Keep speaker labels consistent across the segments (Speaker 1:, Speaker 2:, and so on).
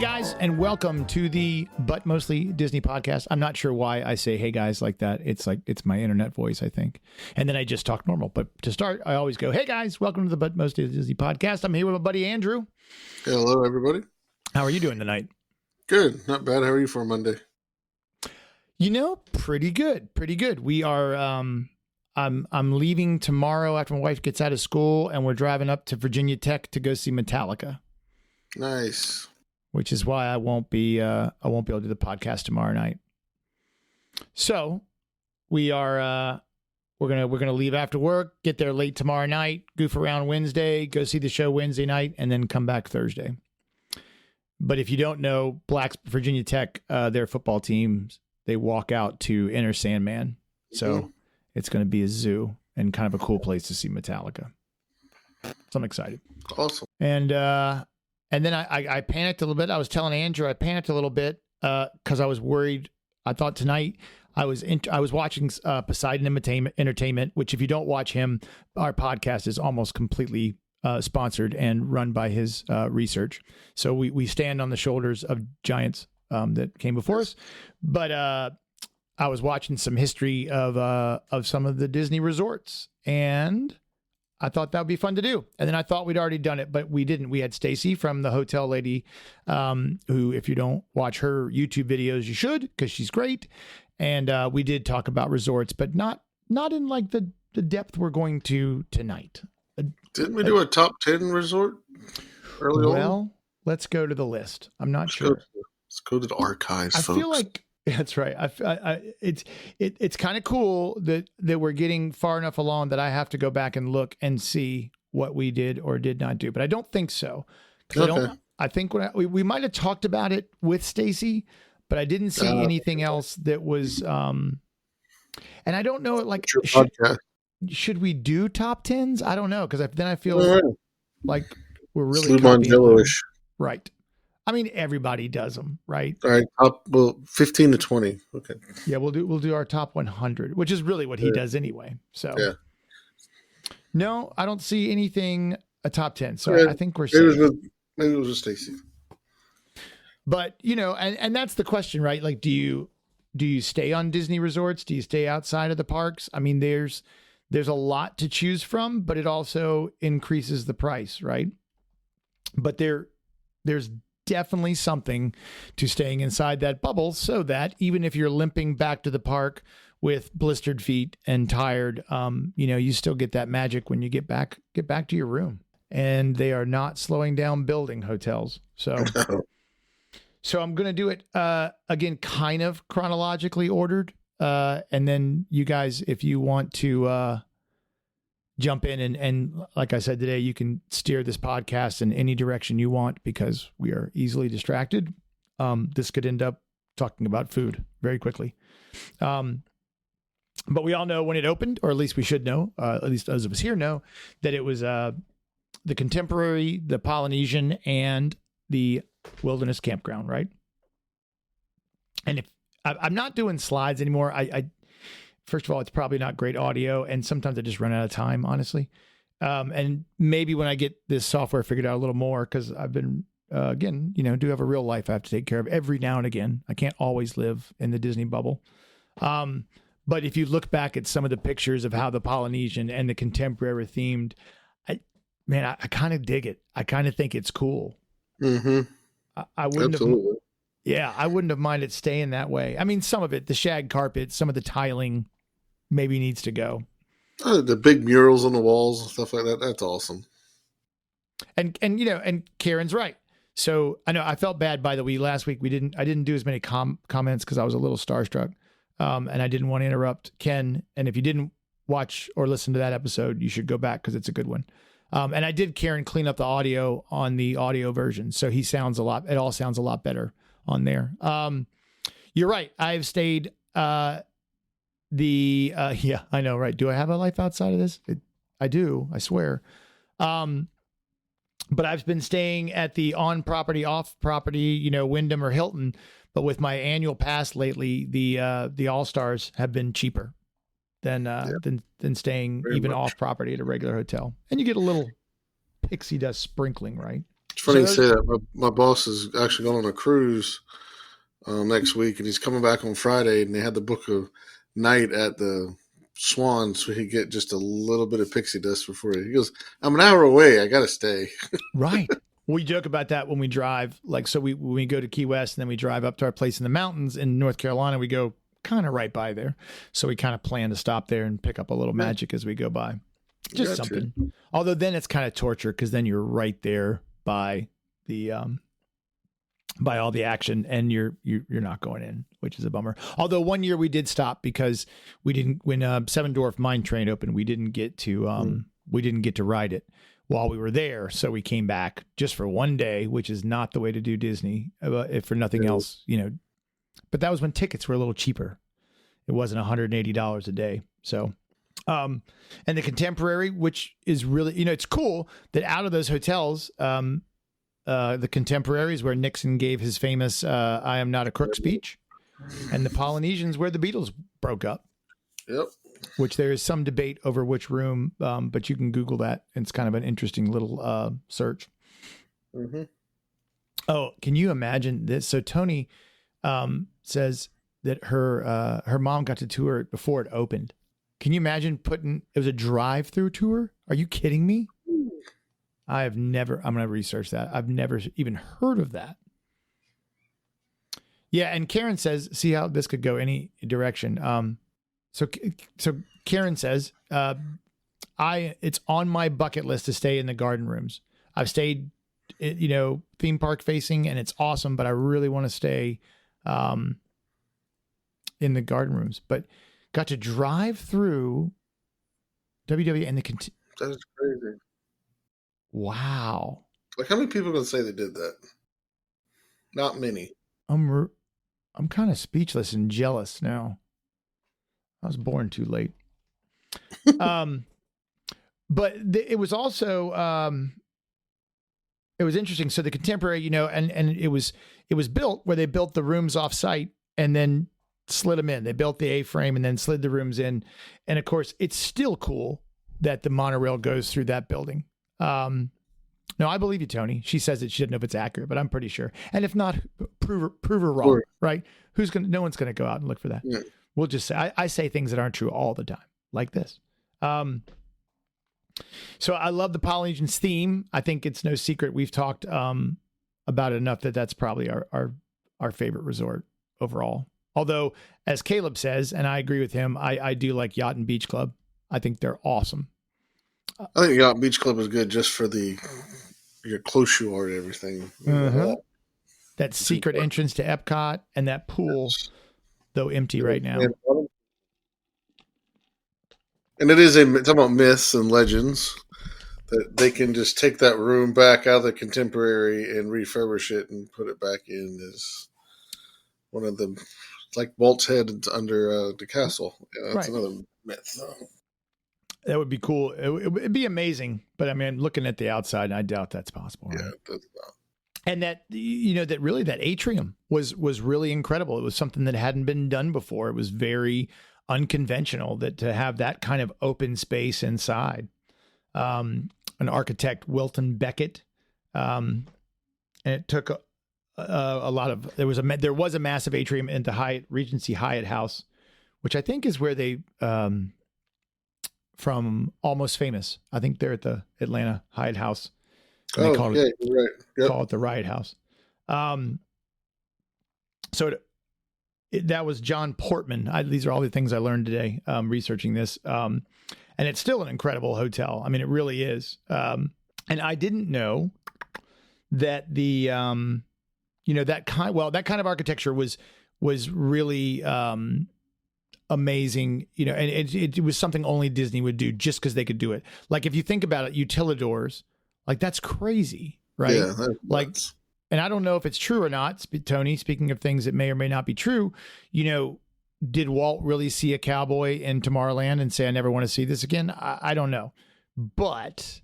Speaker 1: guys, and welcome to the But Mostly Disney podcast. I'm not sure why I say hey guys like that. It's my internet voice, I think. And then I just talk normal. But to start, I always go, hey guys, welcome to the But Mostly Disney podcast. I'm here with my buddy Andrew.
Speaker 2: Hello, everybody.
Speaker 1: How are you doing tonight?
Speaker 2: Good. Not bad. How are you for Monday?
Speaker 1: You know, pretty good. Pretty good. We are I'm leaving tomorrow after my wife gets out of school, and we're driving up to Virginia Tech to go see Metallica.
Speaker 2: Nice.
Speaker 1: Which is why I won't be able to do the podcast tomorrow night. So we are we're gonna leave after work, get there late tomorrow night, goof around Wednesday, go see the show Wednesday night, and then come back Thursday. But if you don't know, Virginia Tech, their football teams, they walk out to Enter Sandman. So it's going to be a zoo and kind of a cool place to see Metallica. So I'm excited.
Speaker 2: Awesome.
Speaker 1: And then I panicked a little bit. I was telling Andrew I panicked a little bit because I was worried. I thought tonight I was watching Poseidon Entertainment, which if you don't watch him, our podcast is almost completely sponsored and run by his research. So we stand on the shoulders of giants that came before us. But I was watching some history of some of the Disney resorts, and I thought that would be fun to do. And then I thought we'd already done it, but we didn't. We had Stacy from the Hotel Lady, who, if you don't watch her YouTube videos, you should, because she's great. And we did talk about resorts, but not in like the depth we're going to tonight.
Speaker 2: Didn't we do a top 10 resort early on?
Speaker 1: Well, let's go to the list. I'm not sure.
Speaker 2: Let's go to the archives, folks.
Speaker 1: I feel like that's right. It's kind of cool that we're getting far enough along that I have to go back and look and see what we did or did not do. But I don't think so.
Speaker 2: Okay.
Speaker 1: I think we might have talked about it with Stacy, but I didn't see anything else that was. And I don't know. Like, should we do top 10s? I don't know, because then I feel like we're really
Speaker 2: Mongello-ish.
Speaker 1: Right. I mean, everybody does them, right?
Speaker 2: All right, 15 to 20. Okay.
Speaker 1: Yeah, we'll do our top 100, which is really what he does anyway. So, no, I don't see anything a top 10. So I think we're safe.
Speaker 2: Maybe it was just Stacy.
Speaker 1: But and that's the question, right? Like, do you stay on Disney resorts? Do you stay outside of the parks? I mean, there's a lot to choose from, but it also increases the price, right? But there's definitely something to staying inside that bubble, so that even if you're limping back to the park with blistered feet and tired, you still get that magic when you get back to your room. And they are not slowing down building hotels. So I'm going to do it again, kind of chronologically ordered. And then you guys, if you want to jump in and like I said today, you can steer this podcast in any direction you want because we are easily distracted. This could end up talking about food very quickly. But we all know when it opened, or at least we should know, at least those of us here know, that it was the Contemporary, the Polynesian, and the Wilderness Campground, right? And if I'm not doing slides anymore, I first of all, it's probably not great audio, and sometimes I just run out of time, honestly. And maybe when I get this software figured out a little more, because I've been, again, do have a real life I have to take care of every now and again. I can't always live in the Disney bubble. But if you look back at some of the pictures of how the Polynesian and the Contemporary themed, I kind of dig it. I kind of think it's cool.
Speaker 2: Mm-hmm.
Speaker 1: I wouldn't
Speaker 2: Absolutely.
Speaker 1: have. Yeah, I wouldn't have minded staying that way. I mean, some of it, the shag carpet, some of the tiling maybe needs to go.
Speaker 2: The big murals on the walls and stuff like that. That's awesome.
Speaker 1: And Karen's right. So I know I felt bad, by the way, last week I didn't do as many comments because I was a little starstruck. And I didn't want to interrupt Ken. And if you didn't watch or listen to that episode, you should go back because it's a good one. And I did, Karen, clean up the audio on the audio version. So it all sounds a lot better on there. You're right. I've stayed, yeah, I know. Right. Do I have a life outside of this? I do. I swear. But I've been staying at the on property, off property, Wyndham or Hilton. But with my annual pass lately, the All-Stars have been cheaper than staying even off property at a regular hotel. And you get a little pixie dust sprinkling, right?
Speaker 2: It's
Speaker 1: So
Speaker 2: funny you
Speaker 1: those,
Speaker 2: say that. My boss is actually going on a cruise next week, and he's coming back on Friday, and they had to book a night at the Swan so he get just a little bit of pixie dust before he goes. I'm an hour away. I got to stay.
Speaker 1: right. We joke about that when we drive. Like, so when we go to Key West and then we drive up to our place in the mountains in North Carolina, we go kind of right by there. So we kind of plan to stop there and pick up a little magic as we go by. Just
Speaker 2: Gotcha.
Speaker 1: something. Although then it's kind of torture because then you're right there by the by all the action and you're not going in, which is a bummer. Although one year we did stop because we didn't, when Seven Dwarf Mine Train opened, we didn't get to ride it while we were there. So we came back just for one day, which is not the way to do Disney, if for nothing else, but that was when tickets were a little cheaper. It wasn't $180 a day. So, and the Contemporary, which is really, it's cool that out of those hotels, the Contemporary is where Nixon gave his famous "I am not a crook" speech, and the Polynesians where the Beatles broke up.
Speaker 2: Yep.
Speaker 1: Which there is some debate over which room, but you can Google that. It's kind of an interesting little search.
Speaker 2: Mm-hmm.
Speaker 1: Oh, can you imagine this? So Tony says that her mom got to tour it before it opened. Can you imagine it was a drive-through tour? Are you kidding me? I'm going to research that. I've never even heard of that. Yeah. And Karen says, see how this could go any direction. So Karen says, it's on my bucket list to stay in the garden rooms. I've stayed, theme park facing and it's awesome, but I really want to stay, in the garden rooms, but got to drive through WW and
Speaker 2: That is crazy.
Speaker 1: Wow.
Speaker 2: Like, how many people can say they did that? Not many.
Speaker 1: I'm kind of speechless and jealous now. I was born too late. But it was also, it was interesting. So the Contemporary, and it was built where they built the rooms off site and then slid them in. They built the A-frame and then slid the rooms in. And of course, it's still cool that the monorail goes through that building. No, I believe you, Tony. She says that she doesn't know if it's accurate, but I'm pretty sure. And if not, prove her wrong,
Speaker 2: Sure.
Speaker 1: right? No one's going to go out and look for that.
Speaker 2: Yeah.
Speaker 1: We'll just say, I say things that aren't true all the time, like this. So I love the Polynesians theme. I think it's no secret. We've talked about it enough that that's probably our favorite resort overall. Although, as Caleb says, and I agree with him, I do like Yacht and Beach Club. I think they're awesome.
Speaker 2: I think Yacht Beach Club is good just for your close you are to everything.
Speaker 1: That secret entrance to Epcot and that pool, though empty right now.
Speaker 2: And it's talking about myths and legends that they can just take that room back out of the Contemporary and refurbish it and put it back in as one of the, like Walt's Head under the castle. That's
Speaker 1: Right.
Speaker 2: another myth.
Speaker 1: That would be cool. It'd be amazing. But I mean, looking at the outside, I doubt that's possible. Right?
Speaker 2: Yeah, that's not.
Speaker 1: And that, that atrium was really incredible. It was something that hadn't been done before. It was very unconventional to have that kind of open space inside. An architect, Wilton Beckett, and it took a lot of. There was a massive atrium in the Regency Hyatt House, which I think is where they from Almost Famous. I think they're at the Atlanta Hyatt House.
Speaker 2: You're right. Yep.
Speaker 1: Call it the Riot House. So that was John Portman. These are all the things I learned today researching this. And it's still an incredible hotel. I mean, it really is. And I didn't know that the, that kind of architecture was really amazing, and it was something only Disney would do just because they could do it. Like, if you think about it, utilidors, like, that's crazy, right?
Speaker 2: Yeah, that's
Speaker 1: like,
Speaker 2: nuts.
Speaker 1: and I don't know if it's true or not, Tony, speaking of things that may or may not be true, did Walt really see a cowboy in Tomorrowland and say, I never want to see this again? I don't know. But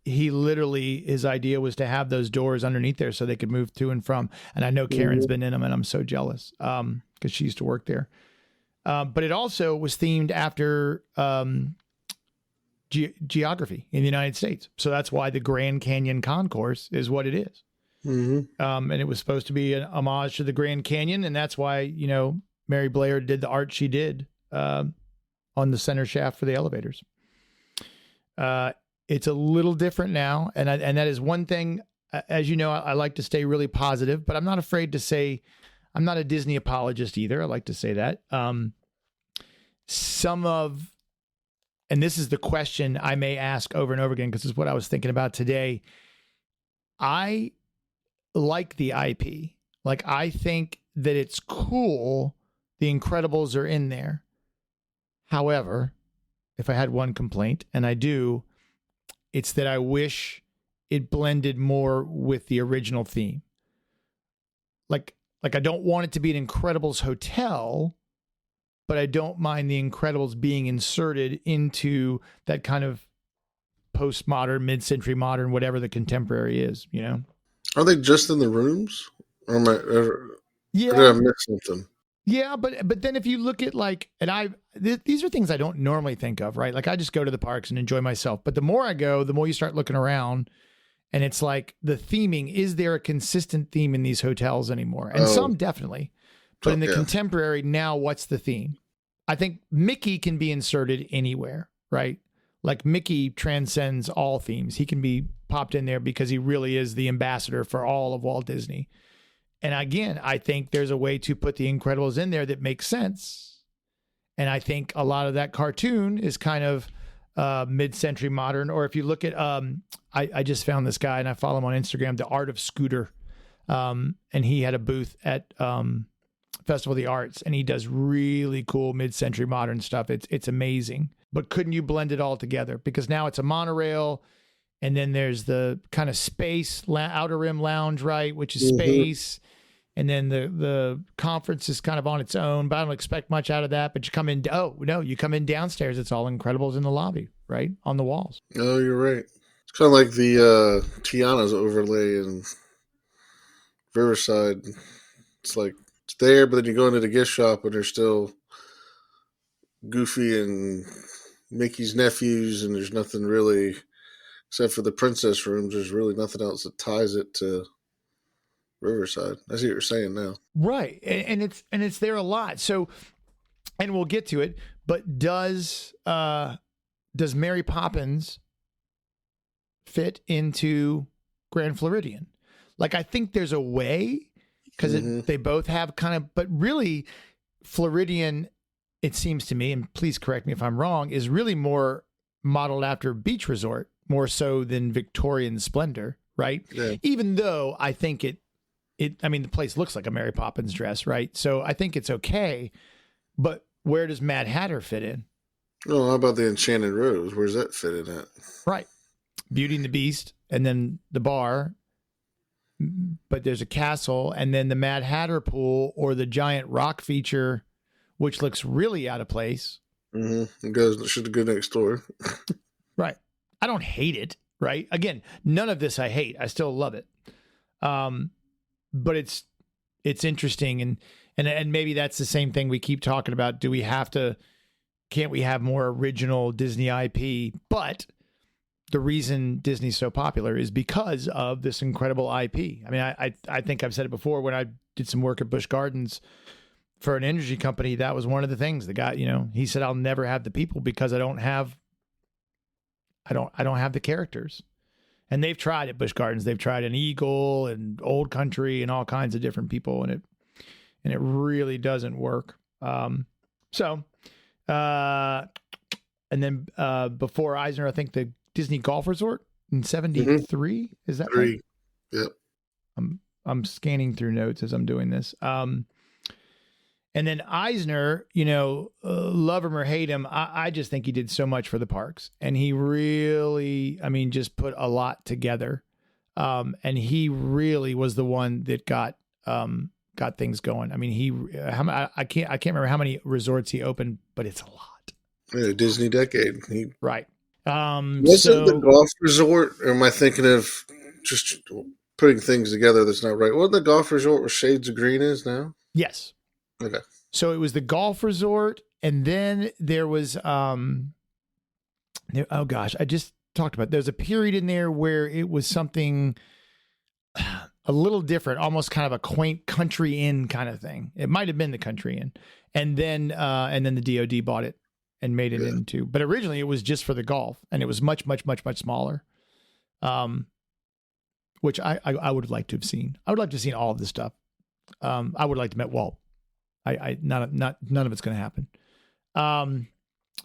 Speaker 1: he literally, his idea was to have those doors underneath there so they could move to and from. And I know Karen's been in them, and I'm so jealous because she used to work there. But it also was themed after geography in the United States. So that's why the Grand Canyon Concourse is what it is. And it was supposed to be an homage to the Grand Canyon. And that's why, Mary Blair did the art she did on the center shaft for the elevators. It's a little different now. And that is one thing, as you know, I like to stay really positive, but I'm not afraid to say, I'm not a Disney apologist either. I like to say that. And this is the question I may ask over and over again, because this is what I was thinking about today. I like the IP. Like, I think that it's cool. The Incredibles are in there. However, if I had one complaint, and I do, it's that I wish it blended more with the original theme. Like I don't want it to be an Incredibles hotel, but I don't mind the Incredibles being inserted into that kind of postmodern, mid-century modern, whatever the contemporary is,
Speaker 2: Are they just in the rooms? Or
Speaker 1: yeah.
Speaker 2: Or did I miss something?
Speaker 1: Yeah, but then if you look at these are things I don't normally think of, right? Like, I just go to the parks and enjoy myself. But the more I go, the more you start looking around, and it's like the theming. Is there a consistent theme in these hotels anymore? And some definitely. But in the contemporary, now what's the theme? I think Mickey can be inserted anywhere, right? Like, Mickey transcends all themes. He can be popped in there because he really is the ambassador for all of Walt Disney. And again, I think there's a way to put the Incredibles in there that makes sense. And I think a lot of that cartoon is kind of mid-century modern. Or if you look at, I just found this guy and I follow him on Instagram, The Art of Scooter. And he had a booth at Festival of the Arts, and he does really cool mid-century modern stuff. It's amazing. But couldn't you blend it all together? Because now it's a monorail, and then there's the kind of space outer rim lounge, right, which is space. And then the conference is kind of on its own, but I don't expect much out of that. But you come in, you come in downstairs, it's all Incredibles in the lobby, right, on the walls.
Speaker 2: Oh, you're right. It's kind of like the Tiana's overlay in Riverside. It's like it's there, but then you go into the gift shop and there's still Goofy and Mickey's nephews, and there's nothing really, except for the princess rooms, there's really nothing else that ties it to Riverside. I see what you're saying now.
Speaker 1: Right. And it's there a lot. So, and we'll get to it, but does Mary Poppins fit into Grand Floridian? Like, I think there's a way, because they both have kind of, but really Floridian, it seems to me, and please correct me if I'm wrong, is really more modeled after beach resort, more so than Victorian splendor, right?
Speaker 2: Yeah.
Speaker 1: Even though I think the place looks like a Mary Poppins dress, right? So I think it's okay, but where does Mad Hatter fit in?
Speaker 2: Oh, how about the Enchanted Rose? Where's that fit in at?
Speaker 1: Right. Beauty and the Beast, and then the bar, but there's a castle, and then the Mad Hatter pool or the giant rock feature, which looks really out of place.
Speaker 2: It should go next door.
Speaker 1: Right. I don't hate it, right? Again, none of this I hate. I still love it. But it's interesting, and maybe that's the same thing we keep talking about. Can't we have more original Disney IP? But the reason Disney's so popular is because of this incredible IP. I mean, I think I've said it before, when I did some work at Busch Gardens for an energy company, that was one of the things. The guy, he said, I'll never have the people because I don't have the characters. And they've tried at Busch Gardens. They've tried an Eagle and Old Country and all kinds of different people, and it really doesn't work. And then before Eisner, I think the Disney Golf Resort in 73. Is that right?
Speaker 2: Yep.
Speaker 1: I'm scanning through notes as I'm doing this. And then Eisner, love him or hate him, I just think he did so much for the parks. And he really, just put a lot together. And he really was the one that got things going. I mean, I can't remember how many resorts he opened, but it's a lot.
Speaker 2: Yeah, Disney Decade.
Speaker 1: Right.
Speaker 2: Was it the golf resort? Or am I thinking of just putting things together that's not right? Wasn't the golf resort where Shades of Green is now?
Speaker 1: Yes.
Speaker 2: Okay.
Speaker 1: So it was the golf resort, and then there was Oh gosh, I just talked about. There's a period in there where it was something a little different, almost kind of a quaint country inn kind of thing. It might have been the country inn, and then the DoD bought it and made it into. But originally, it was just for the golf, and it was much smaller. Which I would like to have seen. I would like to have seen all of this stuff. I would like to met Walt. None of it's going to happen.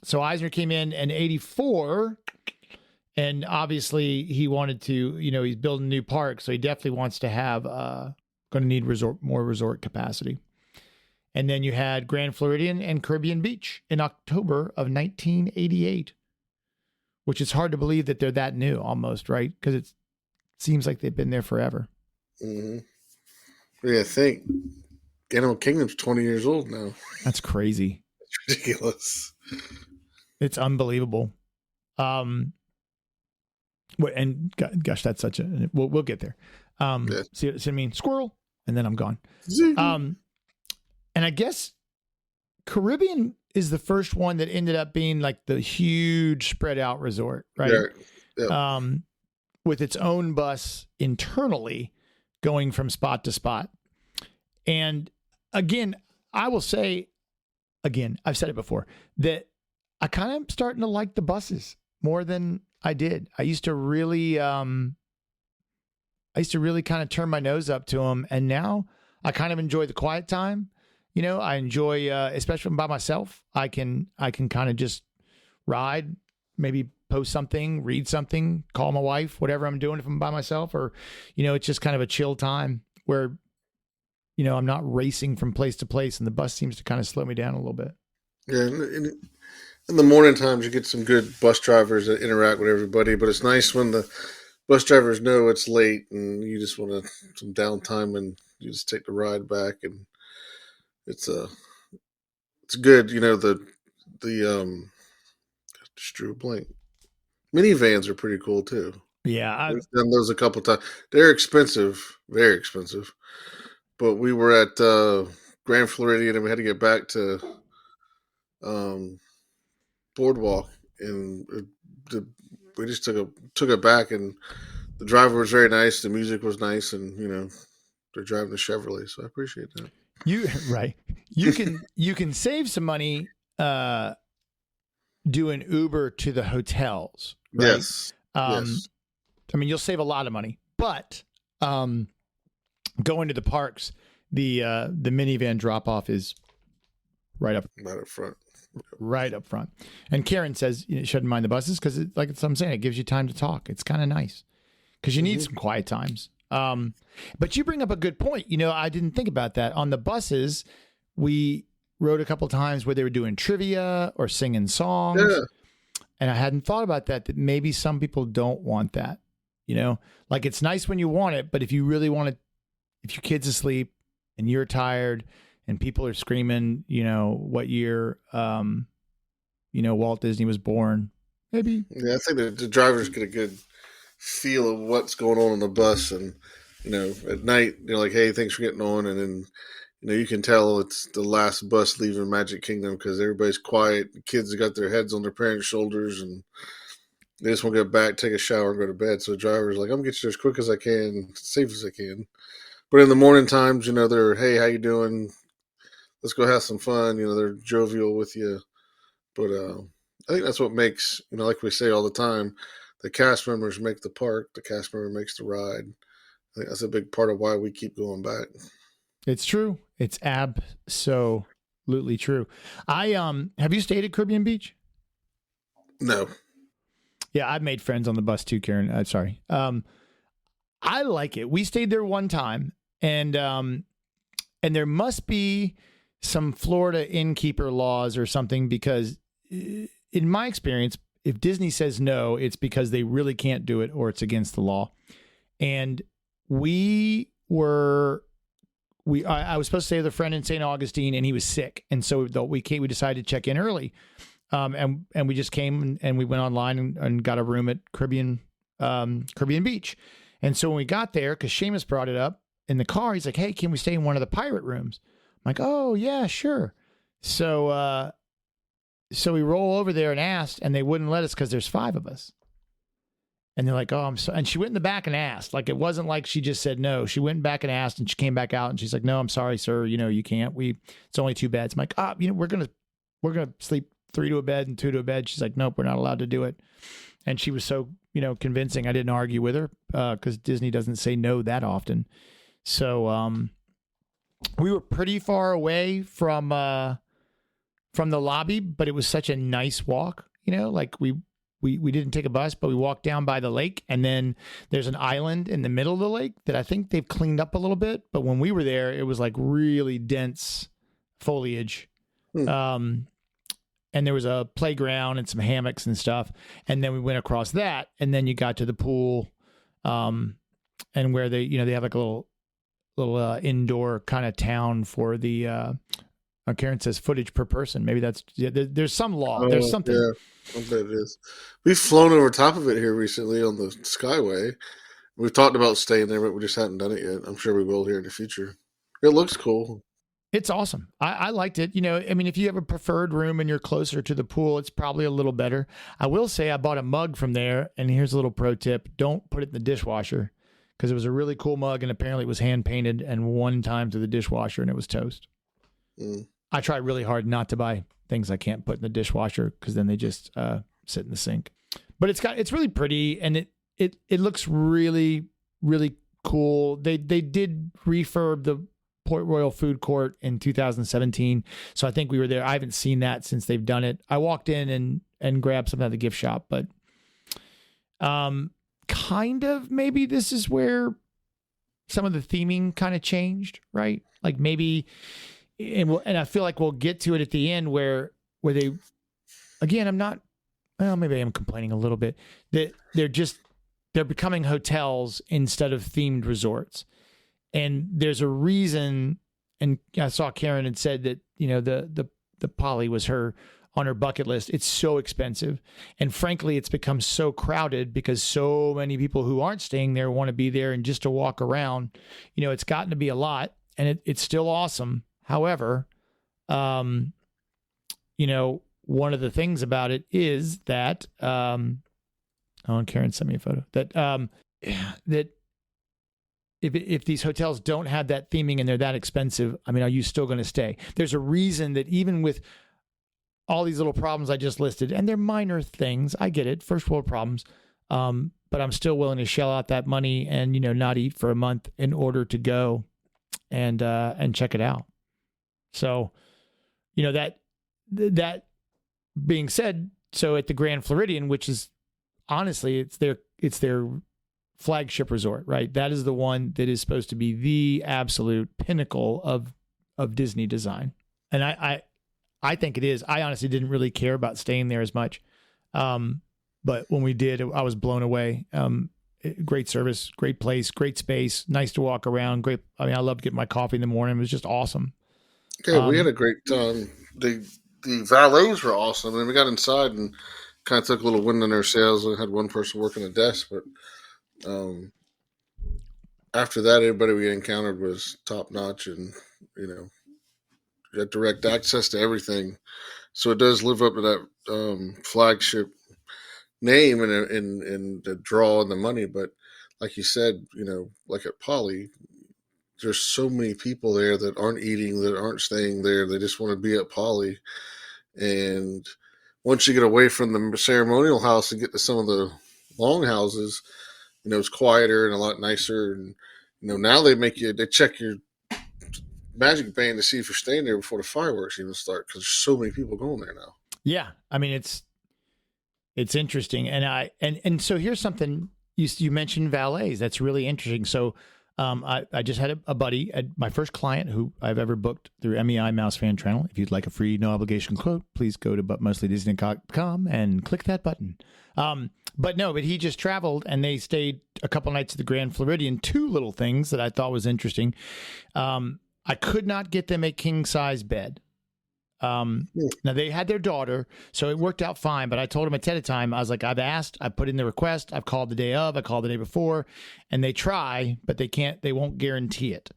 Speaker 1: So Eisner came in 84, and obviously he wanted to, he's building a new park, so he definitely wants to have, going to need more resort capacity. And then you had Grand Floridian and Caribbean Beach in October of 1988, which is hard to believe that they're that new almost, right? Because it seems like they've been there forever.
Speaker 2: Mm-hmm. Yeah, I think Animal Kingdom's 20 years old now.
Speaker 1: That's crazy.
Speaker 2: It's ridiculous.
Speaker 1: It's unbelievable. And gosh, that's such a, we'll get there. See what I mean? Squirrel, and then I'm gone. And I guess Caribbean is the first one that ended up being like the huge spread out resort, right?
Speaker 2: Yeah.
Speaker 1: With its own bus internally going from spot to spot. And again, I will say, I've said it before, that I kind of am starting to like the buses more than I did. I used to really kind of turn my nose up to them. And now I kind of enjoy the quiet time. I enjoy, especially when I'm by myself, I can kind of just ride, maybe post something, read something, call my wife, whatever I'm doing if I'm by myself, or, it's just kind of a chill time where, I'm not racing from place to place, and the bus seems to kind of slow me down a little bit.
Speaker 2: Yeah. In the morning times, you get some good bus drivers that interact with everybody, but it's nice when the bus drivers know it's late and you just want some downtime and you just take the ride back, and it's good. Just drew a blank. Minivans are pretty cool too.
Speaker 1: Yeah,
Speaker 2: I've done those a couple times. They're expensive, very expensive. But we were at Grand Floridian, and we had to get back to Boardwalk, and we just took it back, and the driver was very nice. The music was nice, and they're driving the Chevrolet, so I appreciate that. You can save some money
Speaker 1: doing Uber to the hotels. Right?
Speaker 2: Yes. Yes.
Speaker 1: I mean, you'll save a lot of money, but going to the parks, the minivan drop off is right up
Speaker 2: front.
Speaker 1: Right up front. And Karen says you shouldn't mind the buses because, like I'm saying, it gives you time to talk. It's kind of nice because you need some quiet times. But you bring up a good point. I didn't think about that. On the buses, we rode a couple times where they were doing trivia or singing songs.
Speaker 2: Yeah.
Speaker 1: And I hadn't thought about that maybe some people don't want that. Like it's nice when you want it, but if you really want it, if your kid's asleep and you're tired and people are screaming, what year, Walt Disney was born, maybe.
Speaker 2: Yeah, I think the drivers get a good feel of what's going on the bus, and at night they're like, "Hey, thanks for getting on," and then you can tell it's the last bus leaving Magic Kingdom because everybody's quiet. The kids have got their heads on their parents' shoulders, and they just want to get back, take a shower, and go to bed. So the driver's like, "I'm gonna get you there as quick as I can, as safe as I can." But in the morning times, they're, "Hey, how you doing? Let's go have some fun." They're jovial with you. But I think that's what makes, like we say all the time, the cast members make the park, the cast member makes the ride. I think that's a big part of why we keep going back.
Speaker 1: It's true. It's absolutely true. Have you stayed at Caribbean Beach?
Speaker 2: No.
Speaker 1: Yeah, I've made friends on the bus too, Karen. Sorry. I like it. We stayed there one time, and there must be some Florida innkeeper laws or something, because in my experience, if Disney says no, it's because they really can't do it or it's against the law. And I was supposed to stay with a friend in St. Augustine, and he was sick. And so we decided to check in early. And we just came and we went online and got a room at Caribbean Beach. And so when we got there, because Seamus brought it up in the car, he's like, "Hey, can we stay in one of the pirate rooms?" I'm like, "Oh yeah, sure." So So we roll over there and asked, and they wouldn't let us because there's 5 of us. And they're like, oh, I'm so, and she went in the back and asked. Like, it wasn't like she just said no. She went back and asked, and she came back out, and she's like, no, I'm sorry, sir. You can't. It's only 2 beds. I'm like, we're gonna sleep 3 to a bed and 2 to a bed. She's like, nope, we're not allowed to do it. And she was so, convincing. I didn't argue with her because Disney doesn't say no that often. So we were pretty far away from the lobby, but it was such a nice walk. Like we didn't take a bus, but we walked down by the lake, and then there's an island in the middle of the lake that I think they've cleaned up a little bit. But when we were there, it was like really dense foliage. And there was a playground and some hammocks and stuff. And then we went across that, and then you got to the pool, and where they have like a little indoor kind of town for the, Karen says footage per person. Maybe that's, there's some law. There's something.
Speaker 2: Yeah, I bet it is. We've flown over top of it here recently on the Skyway. We've talked about staying there, but we just hadn't done it yet. I'm sure we will here in the future. It looks cool.
Speaker 1: It's awesome. I liked it. If you have a preferred room and you're closer to the pool, it's probably a little better. I will say I bought a mug from there, and here's a little pro tip. Don't put it in the dishwasher, because it was a really cool mug, and apparently it was hand painted and one time to the dishwasher, and it was toast. I try really hard not to buy things I can't put in the dishwasher, because then they just sit in the sink. But it's really pretty, and it looks really, really cool. They did refurb the Port Royal Food Court in 2017. So I think we were there. I haven't seen that since they've done it. I walked in and grabbed something at the gift shop, but kind of maybe this is where some of the theming kind of changed, right? Like maybe, and I feel like we'll get to it at the end where they, again, maybe I am complaining a little bit that they're becoming hotels instead of themed resorts. And there's a reason, and I saw Karen had said that, the Poly was on her bucket list. It's so expensive. And frankly, it's become so crowded because so many people who aren't staying there want to be there, and just to walk around, it's gotten to be a lot, and it's still awesome. However, one of the things about it is that, Karen sent me a photo that if these hotels don't have that theming and they're that expensive, are you still going to stay? There's a reason that even with all these little problems I just listed, and they're minor things, I get it, first world problems, but I'm still willing to shell out that money and, not eat for a month in order to go and check it out. So, that being said, so at the Grand Floridian, which is honestly, it's their flagship resort, right? That is the one that is supposed to be the absolute pinnacle of Disney design. And I think it is. I honestly didn't really care about staying there as much. But when we did, I was blown away. Great service, great place, great space, nice to walk around. Great. I loved getting my coffee in the morning. It was just awesome.
Speaker 2: Yeah, we had a great time. The valets were awesome. And we got inside and kind of took a little wind in our sails. We had one person working a desk, but after that, everybody we encountered was top notch, and you got direct access to everything. So it does live up to that flagship name and the draw and the money. But like you said, like at Poly, there's so many people there that aren't eating, that aren't staying there. They just want to be at Poly. And once you get away from the ceremonial house and get to some of the long houses, it's quieter and a lot nicer. And, now they check your Magic Band to see if you're staying there before the fireworks even start, because there's so many people going there now.
Speaker 1: Yeah. It's interesting. And so here's something you mentioned, valets. That's really interesting. So I just had a buddy, my first client who I've ever booked through MEI Mouse Fan Channel. If you'd like a free no obligation quote, please go to butmostly.disney.com and click that button. But he just traveled, and they stayed a couple nights at the Grand Floridian. 2 little things that I thought was interesting. I could not get them a king size bed. Now they had their daughter, so it worked out fine, but I told them ahead of time, I was like, I've asked, I put in the request, I've called the day of, I called the day before, and they try, but they won't guarantee it.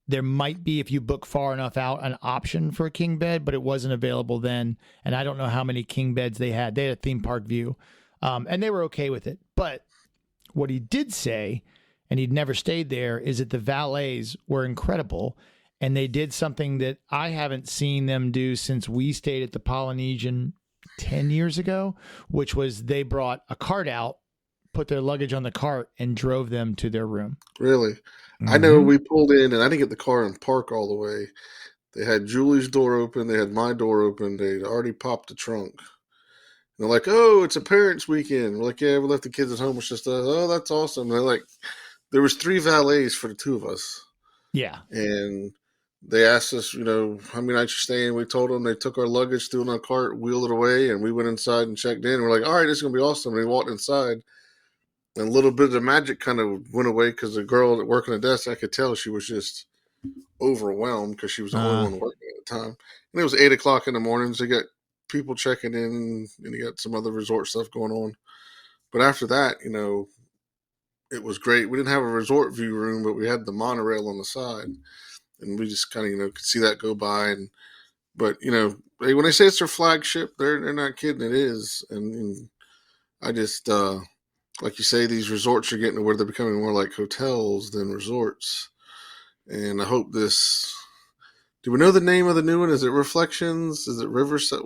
Speaker 1: There might be, if you book far enough out, an option for a king bed, but it wasn't available then. And I don't know how many king beds they had. They had a theme park view, and they were okay with it. But what he did say, and he'd never stayed there, is that the valets were incredible. And they did something that I haven't seen them do since we stayed at the Polynesian 10 years ago, which was they brought a cart out, put their luggage on the cart, and drove them to their room.
Speaker 2: Really? I know we pulled in, and I didn't get the car and park all the way. They had Julie's door open. They had my door open. They'd already popped the trunk. And they're like, oh, it's a parents' weekend. We're like, yeah, we left the kids at home. It's just, oh, that's awesome. And they're like, there was 3 valets for the 2 of us.
Speaker 1: Yeah.
Speaker 2: And they asked us, how many nights you staying. We told them. They took our luggage, threw it in our cart, wheeled it away, and we went inside and checked in. We're like, all right, this is going to be awesome. And we walked inside. And a little bit of the magic kind of went away because the girl that worked on the desk, I could tell she was just overwhelmed because she was the only one working at the time. And it was 8 o'clock in the morning, so you got people checking in, and you got some other resort stuff going on. But after that, it was great. We didn't have a resort view room, but we had the monorail on the side, and we just kind of could see that go by. But when they say it's their flagship, they're not kidding. It is, and I just. Like you say, these resorts are getting to where they're becoming more like hotels than resorts. And I hope this... Do we know the name of the new one? Is it Reflections? Is it Riverside?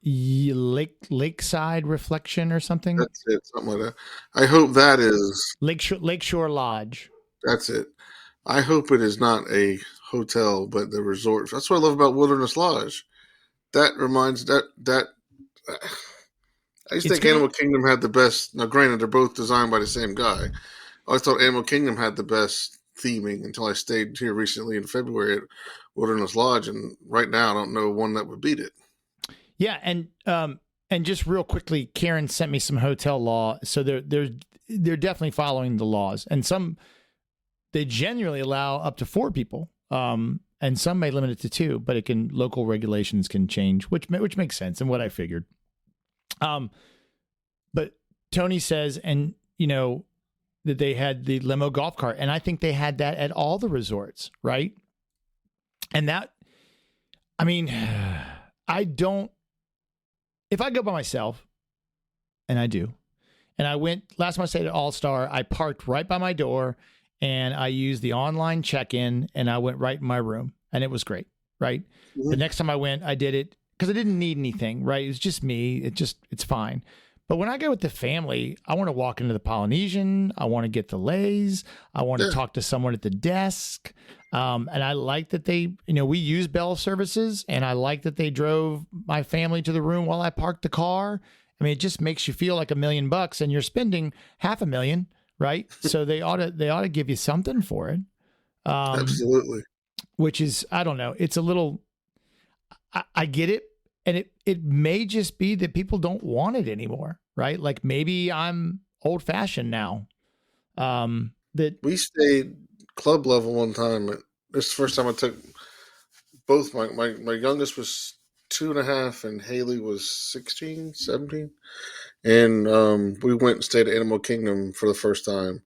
Speaker 1: Lakeside Reflection or something?
Speaker 2: That's it, something like that. I hope that is...
Speaker 1: Lakeshore Lodge.
Speaker 2: That's it. I hope it is not a hotel, but the resort. That's what I love about Wilderness Lodge. That reminds... I used to think Animal Kingdom had the best. Now, granted, they're both designed by the same guy. I always thought Animal Kingdom had the best theming until I stayed here recently in February at Wilderness Lodge, and right now I don't know one that would beat it.
Speaker 1: Yeah, and just real quickly, Karen sent me some hotel law, so they're definitely following the laws, and they generally allow up to 4 people, and some may limit it to 2, but local regulations can change, which makes sense and what I figured. But Tony says, and that they had the limo golf cart, and I think they had that at all the resorts, right? And that, I mean, if I go by myself, and I do, and I went last time I stayed at All-Star, I parked right by my door, and I used the online check-in, and I went right in my room, and it was great, right? Mm-hmm. The next time I went, I did it because I didn't need anything, right? It was just me. It's fine. But when I go with the family, I want to walk into the Polynesian. I want to get the lays. I want to talk to someone at the desk. And I like that they, we use Bell services, and I like that they drove my family to the room while I parked the car. I mean, it just makes you feel like $1 million and you're spending $500,000, right? So they ought to give you something for it.
Speaker 2: Absolutely.
Speaker 1: Which is, I don't know. It's a little, I get it. And it may just be that people don't want it anymore, right? Like maybe I'm old fashioned now. That
Speaker 2: we stayed club level one time. This is the first time I took both. My youngest was 2.5 and Haley was 16, 17. And we went and stayed at Animal Kingdom for the first time.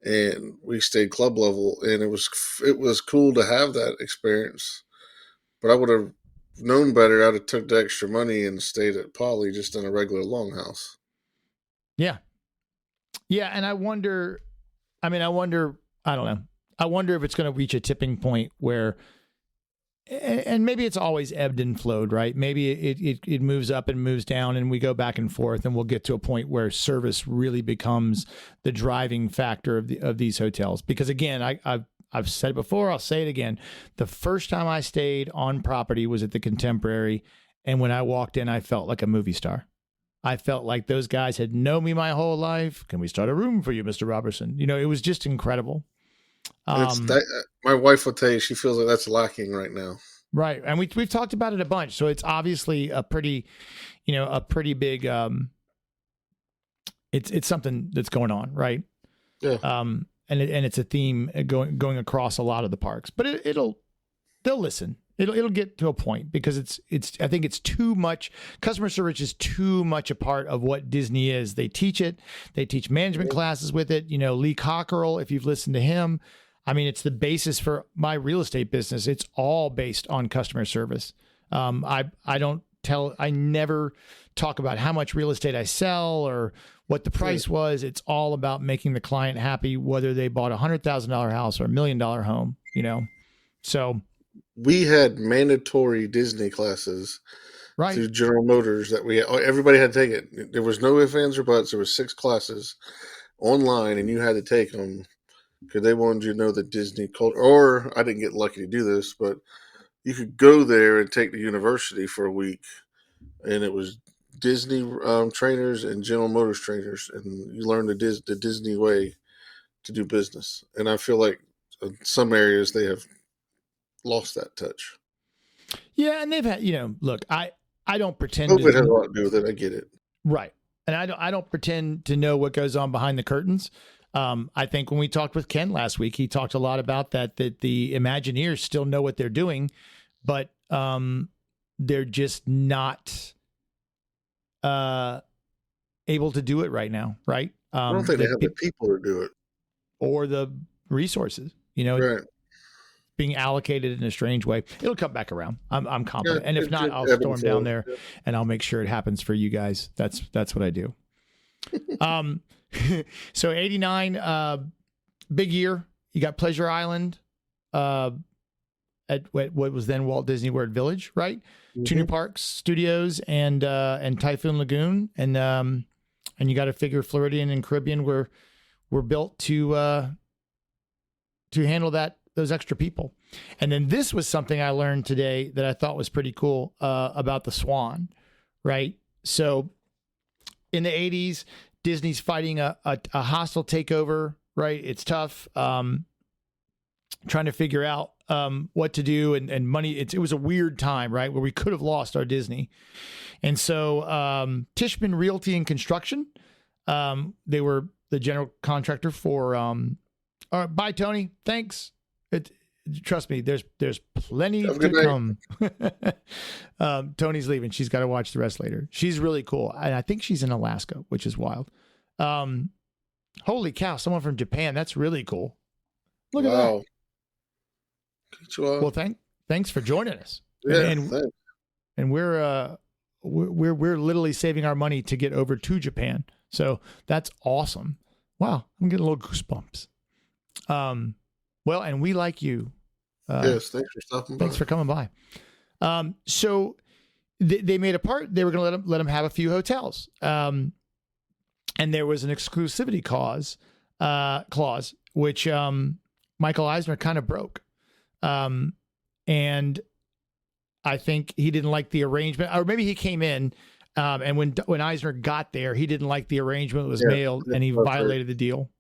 Speaker 2: And we stayed club level, and it was cool to have that experience. But I would have known better. I'd have took the extra money and stayed at Poly just in a regular longhouse.
Speaker 1: Yeah. And I wonder, I don't know. I wonder if it's going to reach a tipping point where, and maybe it's always ebbed and flowed, right? Maybe it moves up and moves down and we go back and forth, and we'll get to a point where service really becomes the driving factor of these hotels. Because again, I've said it before, I'll say it again. The first time I stayed on property was at the Contemporary, and when I walked in, I felt like a movie star. I felt like those guys had known me my whole life. Can we start a room for you, Mr. Robertson? It was just incredible.
Speaker 2: My wife will tell you she feels like that's lacking right now.
Speaker 1: Right, and we've talked about it a bunch, so it's obviously a pretty big. It's something that's going on, right?
Speaker 2: Yeah.
Speaker 1: And it's a theme going across a lot of the parks, but they'll listen. It'll get to a point because I think it's too much. Customer service is too much a part of what Disney is. They teach it. They teach management classes with it. Lee Cockerell, if you've listened to him, I mean, it's the basis for my real estate business. It's all based on customer service. I never talk about how much real estate I sell or what the price was. It's all about making the client happy, whether they bought $100,000 house or $1 million home, So
Speaker 2: we had mandatory Disney classes
Speaker 1: right.
Speaker 2: through General Motors that everybody had to take it. There was no ifs, ands, or buts. There was 6 classes online, and you had to take them because they wanted you to know the Disney culture. Or I didn't get lucky to do this, but you could go there and take the university for a week, and it was Disney trainers and General Motors trainers, and you learn the Disney way to do business. And I feel like in some areas they have lost that touch.
Speaker 1: Yeah, and they've had, look, I don't pretend
Speaker 2: COVID has a lot to do with it. I get it.
Speaker 1: Right. And I don't pretend to know what goes on behind the curtains. I think when we talked with Ken last week, he talked a lot about that the Imagineers still know what they're doing, but they're just not able to do it right now. Right.
Speaker 2: I don't think they have the people to do it
Speaker 1: or the resources,
Speaker 2: right.
Speaker 1: being allocated in a strange way. It'll come back around. I'm confident. And if not, I'll storm down there and I'll make sure it happens for you guys. That's what I do. So 89, big year. You got Pleasure Island, at what was then Walt Disney World Village, right? Mm-hmm. 2 new parks, studios, and Typhoon Lagoon, and you got to figure Floridian and Caribbean were built to handle those extra people. And then this was something I learned today that I thought was pretty cool about the Swan, right? So in the 80s, Disney's fighting a hostile takeover, right? It's tough, trying to figure out what to do and money. It was a weird time, right, where we could have lost our Disney. And so Tishman Realty and Construction, they were the general contractor for. All right, bye, Tony. Thanks. Trust me, there's plenty to come. Tony's leaving. She's got to watch the rest later. She's really cool. And I think she's in Alaska, which is wild. Holy cow, someone from Japan. That's really cool. Look at that. Well, thanks for joining us.
Speaker 2: Yeah,
Speaker 1: and we're literally saving our money to get over to Japan. So that's awesome. Wow, I'm getting a little goosebumps. Well, and we like you.
Speaker 2: Yes, thanks for stopping by.
Speaker 1: Thanks for coming by. So they made a part. They were going to let them have a few hotels. And there was an exclusivity clause, which Michael Eisner kind of broke. And I think he didn't like the arrangement, or maybe he came in, and when Eisner got there, he didn't like the arrangement that was mailed, and he violated the deal.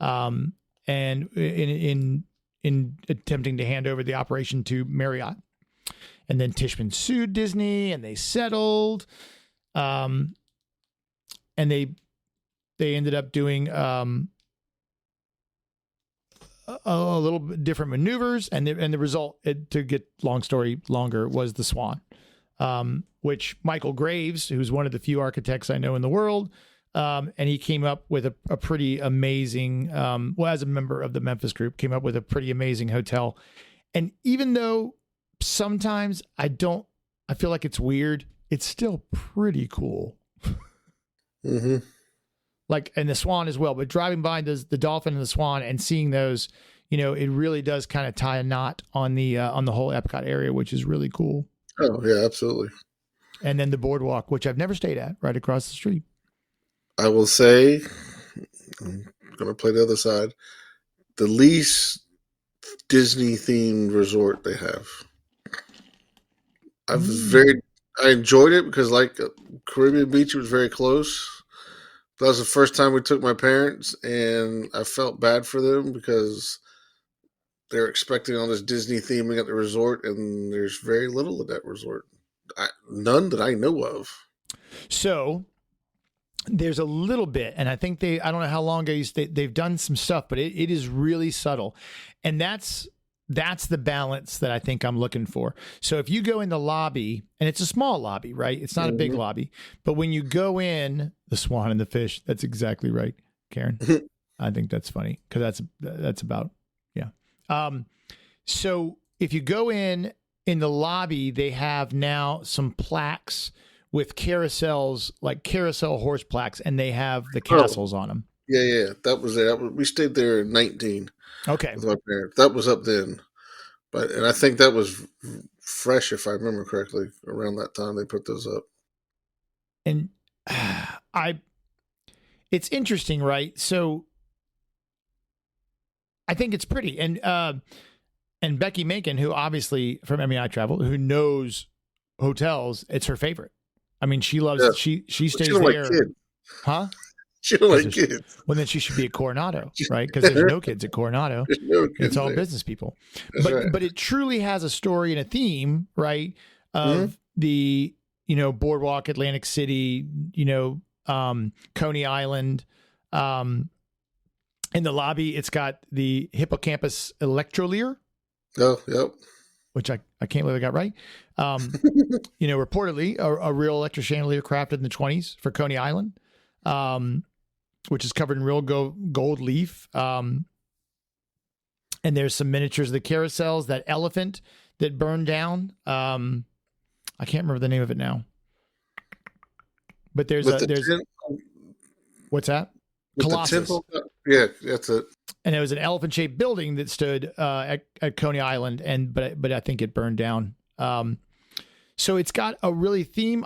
Speaker 1: And in attempting to hand over the operation to Marriott, and then Tishman sued Disney, and they settled, and they ended up doing a little bit different maneuvers, and the result, to get long story longer, was the Swan, which Michael Graves, who's one of the few architects I know in the world. And he came up with a pretty amazing, as a member of the Memphis group, came up with a pretty amazing hotel. And even though sometimes I feel like it's weird, it's still pretty cool.
Speaker 2: Mm-hmm.
Speaker 1: Like, and the Swan as well, but driving by the Dolphin and the Swan and seeing those, it really does kind of tie a knot on the whole Epcot area, which is really cool.
Speaker 2: Oh yeah, absolutely.
Speaker 1: And then the boardwalk, which I've never stayed at, right across the street.
Speaker 2: I will say, I'm going to play the other side, the least Disney themed resort they have. I enjoyed it because, like, Caribbean Beach was very close. That was the first time we took my parents, and I felt bad for them because they're expecting all this Disney theming at the resort, and there's very little of that resort. None that I know of. So
Speaker 1: there's a little bit, and I think I don't know how long they've done some stuff, but it is really subtle. And that's the balance that I think I'm looking for. So if you go in the lobby, and it's a small lobby, right? It's not a big lobby, but when you go in, the Swan and the Fish, that's exactly right, Karen. I think that's funny because that's about, yeah. So if you go in the lobby, they have now some plaques with carousels, like carousel horse plaques, and they have the castles on them.
Speaker 2: Yeah. That was there. We stayed there in 19
Speaker 1: Okay.
Speaker 2: with my parents. That was up then. And I think that was fresh, if I remember correctly. Around that time, they put those up.
Speaker 1: And it's interesting, right? So I think it's pretty. And Becky Macon, who obviously from MEI Travel, who knows hotels, it's her favorite. I mean, she loves it. She stays there.
Speaker 2: Like kids.
Speaker 1: Huh?
Speaker 2: She don't like kids.
Speaker 1: Well, then she should be at Coronado, right? Because there's no kids at Coronado. It's all business people. But it truly has a story and a theme, right? Of the, Boardwalk, Atlantic City, Coney Island. In the lobby, it's got the Hippocampus Electrolier.
Speaker 2: Oh, yep.
Speaker 1: Which I can't believe I got right. Reportedly a real electric chandelier crafted in the 1920s for Coney Island, which is covered in real gold leaf. And there's some miniatures of the carousels, that elephant that burned down. I can't remember the name of it now. But there's what's that? Colossus.
Speaker 2: Yeah, that's it.
Speaker 1: And it was an elephant-shaped building that stood at Coney Island, but I think it burned down. So it's got a really theme.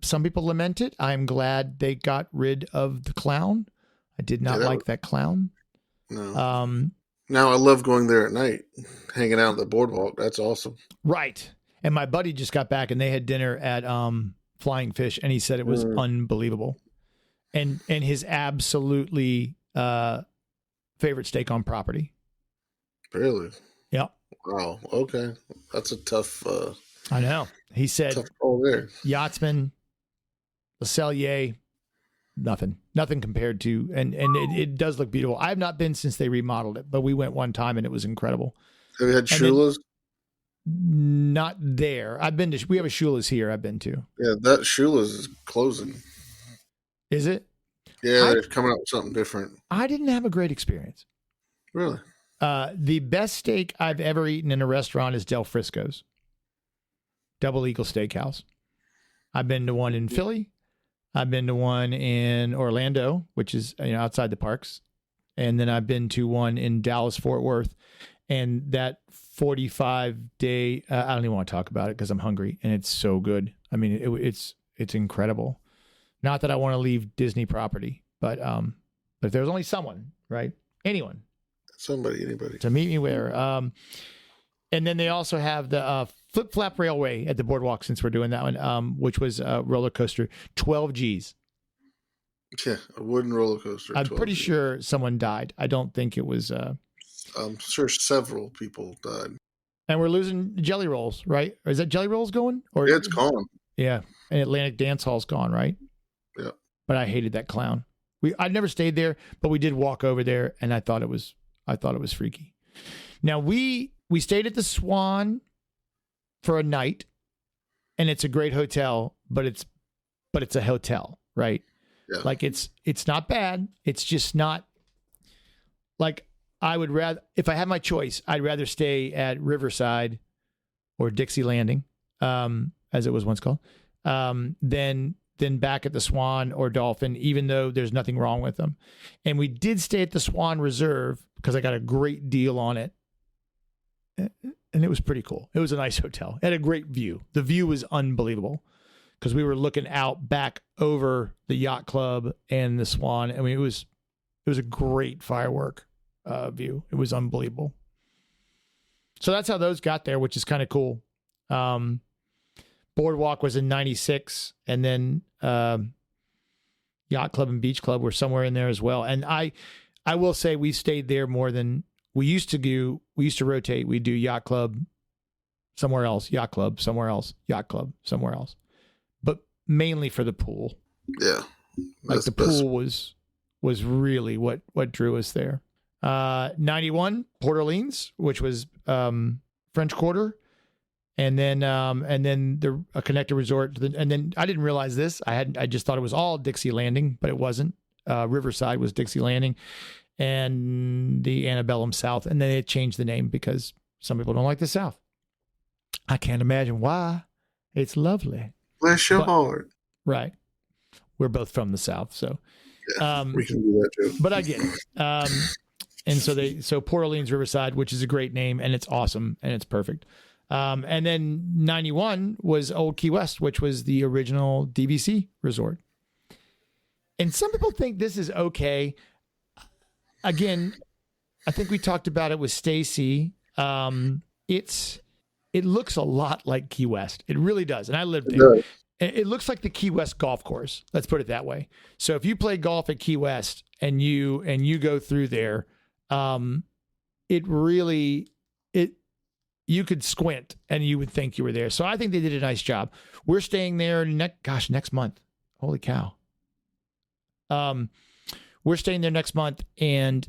Speaker 1: Some people lament it. I'm glad they got rid of the clown. I did not like that clown.
Speaker 2: No. Now I love going there at night, hanging out on the boardwalk. That's awesome.
Speaker 1: Right. And my buddy just got back, and they had dinner at Flying Fish, and he said it was unbelievable. And his absolutely favorite steak on property.
Speaker 2: Really?
Speaker 1: Yeah.
Speaker 2: Wow. Okay. That's a tough.
Speaker 1: I know. He said,
Speaker 2: there.
Speaker 1: Yachtsman, Le Cellier, nothing compared to, and it does look beautiful. I have not been since they remodeled it, but we went one time and it was incredible.
Speaker 2: Have you had Shula's?
Speaker 1: Not there. We have a Shula's here I've been to.
Speaker 2: Yeah, that Shula's is closing.
Speaker 1: Is it?
Speaker 2: Yeah, they're coming up with something different.
Speaker 1: I didn't have a great experience.
Speaker 2: Really?
Speaker 1: The best steak I've ever eaten in a restaurant is Del Frisco's. Double Eagle Steakhouse. I've been to one in Philly. I've been to one in Orlando, which is outside the parks. And then I've been to one in Dallas, Fort Worth. And that 45-day, I don't even want to talk about it because I'm hungry. And it's so good. I mean, it's incredible. Not that I want to leave Disney property, but if there's only someone, right? Anybody. To meet me where. And then they also have the Flip Flap Railway at the boardwalk, since we're doing that one, which was a roller coaster, 12 Gs.
Speaker 2: Yeah, a wooden roller coaster.
Speaker 1: I'm pretty sure someone died. I don't think it was.
Speaker 2: I'm sure several people died.
Speaker 1: And we're losing Jelly Rolls, right? Or is that Jelly Rolls going? Or
Speaker 2: yeah, it's gone.
Speaker 1: Yeah, and Atlantic Dance Hall's gone, right?
Speaker 2: Yeah.
Speaker 1: But I hated that clown. I'd never stayed there, but we did walk over there, and I thought it was freaky. Now we stayed at the Swan for a night, and it's a great hotel, but it's a hotel, right?
Speaker 2: Yeah.
Speaker 1: Like it's not bad. It's just not like I would rather, if I had my choice, I'd rather stay at Riverside or Dixie Landing, as it was once called, than back at the Swan or Dolphin, even though there's nothing wrong with them. And we did stay at the Swan Reserve because I got a great deal on it. And it was pretty cool. It was a nice hotel. It had a great view. The view was unbelievable because we were looking out back over the yacht club and the Swan. I mean, it was a great firework view. It was unbelievable. So that's how those got there, which is kind of cool. Boardwalk was in 96, and then Yacht Club and Beach Club were somewhere in there as well. And I will say we stayed there more than we used to do. We used to rotate. We'd do Yacht Club somewhere else, Yacht Club somewhere else, Yacht Club somewhere else. But mainly for the pool.
Speaker 2: Yeah.
Speaker 1: Like the pool was really what drew us there. 91, Port Orleans, which was French Quarter. And then a connector resort. And then I didn't realize this. I just thought it was all Dixie Landing, but it wasn't. Riverside was Dixie Landing. and the Antebellum South. And then it changed the name because some people don't like the South. I can't imagine why. It's lovely.
Speaker 2: Bless your heart.
Speaker 1: Right. We're both from the South, so
Speaker 2: we can do that too.
Speaker 1: But I get it. And so Port Orleans Riverside, which is a great name, and it's awesome and it's perfect. And then 91 was Old Key West, which was the original DVC resort. And some people think this is okay. Again, I think we talked about it with Stacy. It looks a lot like Key West. It really does. And I lived there. It looks like the Key West golf course. Let's put it that way. So if you play golf at Key West and you go through there, you could squint and you would think you were there. So I think they did a nice job. We're staying there next month. Holy cow. We're staying there next month, and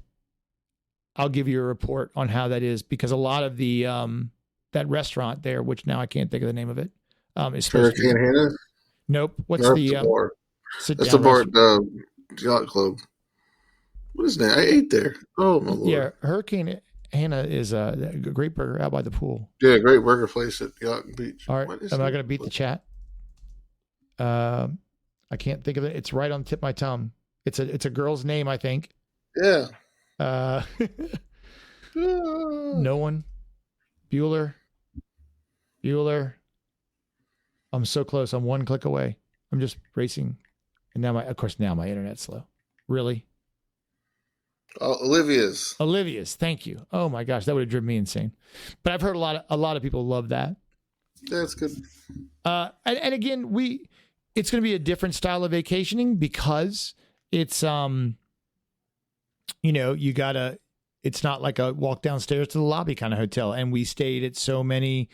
Speaker 1: I'll give you a report on how that is, because a lot of the that restaurant there, which now I can't think of the name of it, is
Speaker 2: Hurricane Hannah?
Speaker 1: Nope. What's
Speaker 2: no,
Speaker 1: the
Speaker 2: bar? That's the bar at Yacht Club. What is that? I ate there. Oh my Lord.
Speaker 1: Yeah, Hurricane Hannah is a great burger out by the pool.
Speaker 2: Yeah, great burger place at Yacht Beach.
Speaker 1: All right, am I going to beat the chat? I can't think of it. It's right on the tip of my tongue. It's a girl's name, I think.
Speaker 2: Yeah.
Speaker 1: No one. Bueller. I'm so close. I'm one click away. I'm just racing. And now my internet's slow. Really?
Speaker 2: Olivia's.
Speaker 1: Thank you. Oh my gosh, that would have driven me insane. But I've heard a lot of people love that.
Speaker 2: That's good.
Speaker 1: And again, it's going to be a different style of vacationing, because it's it's not like a walk downstairs to the lobby kind of hotel. And we stayed at so many,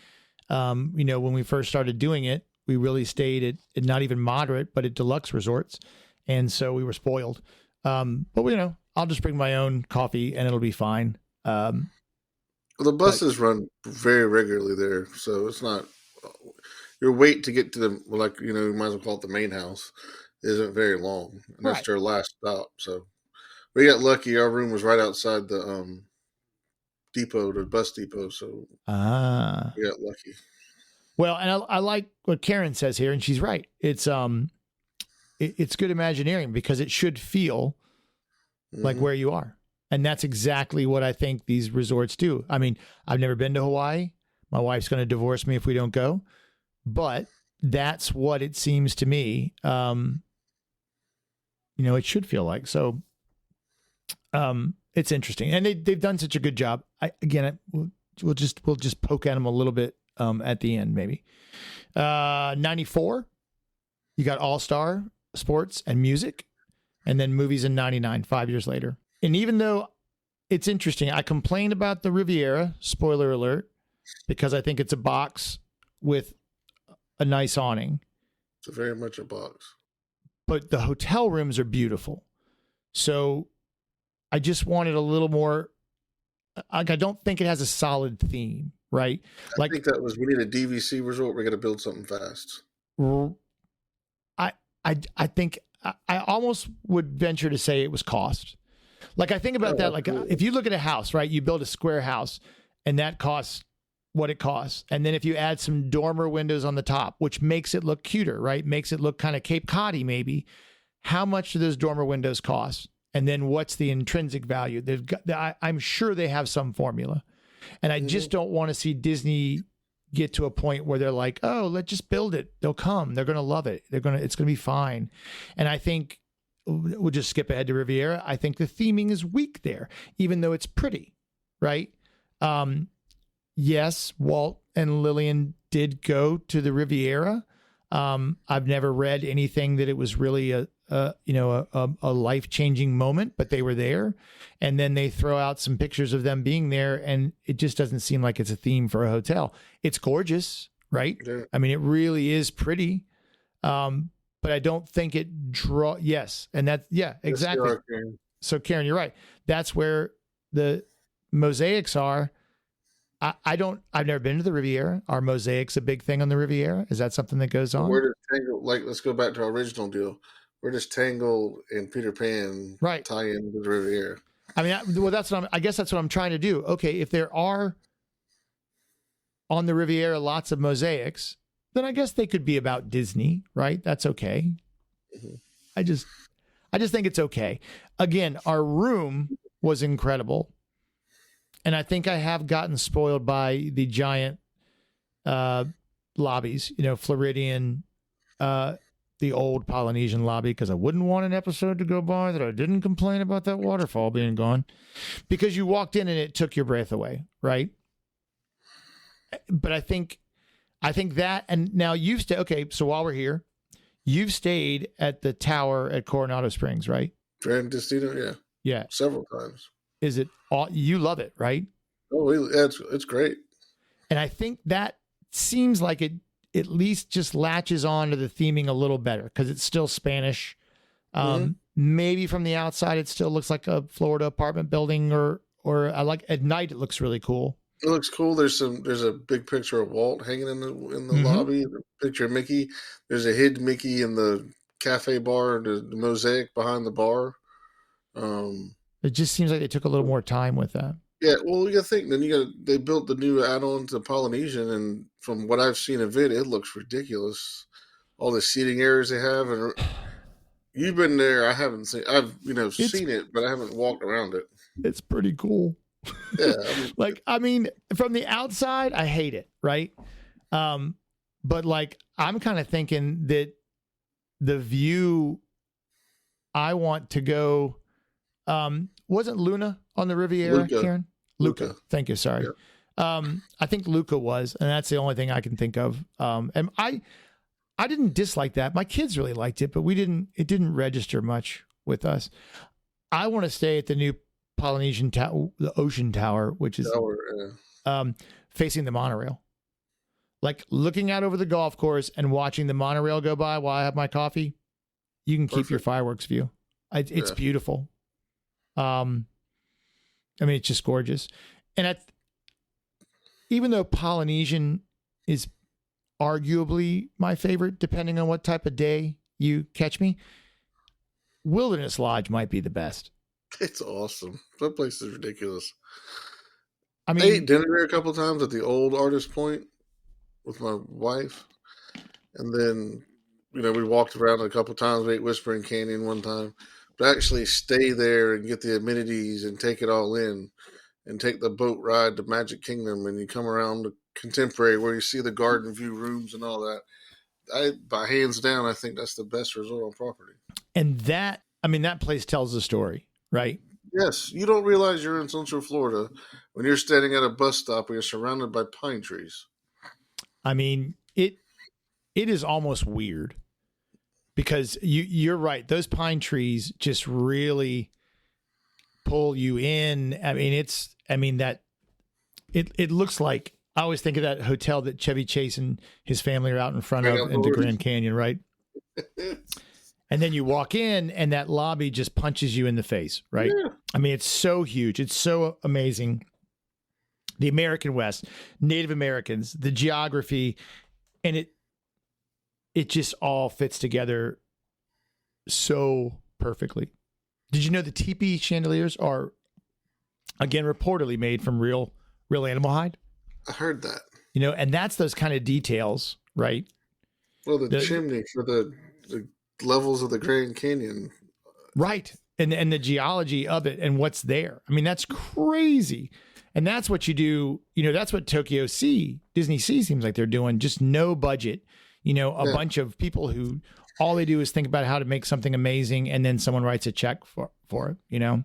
Speaker 1: when we first started doing it, we really stayed at not even moderate, but at deluxe resorts. And so we were spoiled. But I'll just bring my own coffee and it'll be fine.
Speaker 2: Well, the buses run very regularly there, so it's not your wait to get to the you might as well call it the main house, isn't very long, and that's their last stop. So we got lucky; our room was right outside the the bus depot. So we got lucky.
Speaker 1: Well, and I like what Karen says here, and she's right. It's good Imagineering, because it should feel like where you are. And that's exactly what I think these resorts do. I mean, I've never been to Hawaii. My wife's going to divorce me if we don't go. But that's what it seems to me, it should feel like. So it's interesting. And they've done such a good job. We'll just poke at them a little bit at the end, maybe. 94, you got All-Star Sports and Music. And then movies in 99, 5 years later. And even though it's interesting, I complained about the Riviera, spoiler alert, because I think it's a box with a nice awning.
Speaker 2: It's very much a box.
Speaker 1: But the hotel rooms are beautiful. So I just wanted a little more, I don't think it has a solid theme, right?
Speaker 2: I think that was, we need a DVC resort. We're going to build something fast.
Speaker 1: I think, I almost would venture to say it was cost. Like, I think about that. Like, if you look at a house, right, you build a square house and that costs what it costs. And then if you add some dormer windows on the top, which makes it look cuter, right? Makes it look kind of Cape Cod-y maybe. How much do those dormer windows cost? And then what's the intrinsic value? I'm sure they have some formula. And I just don't want to see Disney get to a point where they're like, oh, let's just build it. They'll come. They're going to love it. It's going to be fine. And I think we'll just skip ahead to Riviera. I think the theming is weak there, even though it's pretty, right? Yes, Walt and Lillian did go to the Riviera. I've never read anything that it was really a life-changing moment, but they were there. And then they throw out some pictures of them being there, and it just doesn't seem like it's a theme for a hotel. It's gorgeous, right? Yeah. I mean, it really is pretty. But I don't think it yes. And exactly. So Karen, you're right. That's where the mosaics are. I've never been to the Riviera. Are mosaics a big thing on the Riviera? Is that something that goes on?
Speaker 2: Where does Tangle, let's go back to our original deal. Where does Tangle and Peter Pan tie in with the Riviera?
Speaker 1: I mean, I guess that's what I'm trying to do. Okay, if there are on the Riviera lots of mosaics, then I guess they could be about Disney, right? That's okay.
Speaker 2: Mm-hmm.
Speaker 1: I just think it's okay. Again, our room was incredible. And I think I have gotten spoiled by the giant lobbies, Floridian, the old Polynesian lobby, because I wouldn't want an episode to go by that I didn't complain about that waterfall being gone, because you walked in and it took your breath away, right? But I think that, and now you've stayed, okay, so while we're here, you've stayed at the tower at Coronado Springs, right?
Speaker 2: Grand Destino, yeah.
Speaker 1: Yeah.
Speaker 2: Several times.
Speaker 1: Is it all, you love it, right?
Speaker 2: Oh, it's great.
Speaker 1: And I think that seems like it at least just latches on to the theming a little better, because it's still Spanish. Maybe from the outside, it still looks like a Florida apartment building, or I like at night, it looks really cool.
Speaker 2: It looks cool. There's a big picture of Walt hanging in the lobby. A picture of Mickey. There's a hidden Mickey in the cafe bar, the mosaic behind the bar.
Speaker 1: It just seems like they took a little more time with that.
Speaker 2: Yeah, well, you got to think. Then they built the new add-on to Polynesian, and from what I've seen of it, it looks ridiculous. All the seating areas they have, and you've been there. I haven't seen. I've seen it, but I haven't walked around it.
Speaker 1: It's pretty cool.
Speaker 2: Yeah,
Speaker 1: I mean, from the outside, I hate it, right? But like, I'm kind of thinking that the view I want to go. Wasn't Luna on the Riviera,
Speaker 2: Luca.
Speaker 1: Karen? Luca. Thank you. Sorry. Yeah. I think Luca was, and that's the only thing I can think of. And I didn't dislike that. My kids really liked it, but it didn't register much with us. I want to stay at the new Polynesian Tower, the Ocean Tower, which is facing the monorail. Like looking out over the golf course and watching the monorail go by while I have my coffee. You can keep your fireworks view. It's beautiful. I mean, it's just gorgeous. And even though Polynesian is arguably my favorite, depending on what type of day you catch me, Wilderness Lodge might be the best.
Speaker 2: It's awesome. That place is ridiculous.
Speaker 1: I mean,
Speaker 2: I ate dinner there a couple of times at the old Artist Point with my wife. And then, we walked around a couple of times. We ate Whispering Canyon one time. But actually stay there and get the amenities and take it all in and take the boat ride to Magic Kingdom, and you come around the Contemporary where you see the garden view rooms and all that. By hands down, I think that's the best resort on property.
Speaker 1: And that place tells a story, right?
Speaker 2: Yes. You don't realize you're in Central Florida when you're standing at a bus stop and you're surrounded by pine trees.
Speaker 1: I mean, it is almost weird. Because you're right. Those pine trees just really pull you in. I mean, it looks like, I always think of that hotel that Chevy Chase and his family are out in front of in the Grand Canyon, right? And then you walk in and that lobby just punches you in the face, right? Yeah. I mean, it's so huge. It's so amazing. The American West, Native Americans, the geography, and it just all fits together so perfectly. Did you know the teepee chandeliers are, again, reportedly made from real animal hide?
Speaker 2: I heard that.
Speaker 1: And that's those kind of details, right?
Speaker 2: Well, the chimney for the levels of the Grand Canyon.
Speaker 1: Right. And the geology of it and what's there. I mean, that's crazy. And that's what you do. That's what Tokyo Sea, Disney Sea seems like they're doing. Just no budget. A bunch of people who all they do is think about how to make something amazing, and then someone writes a check for it,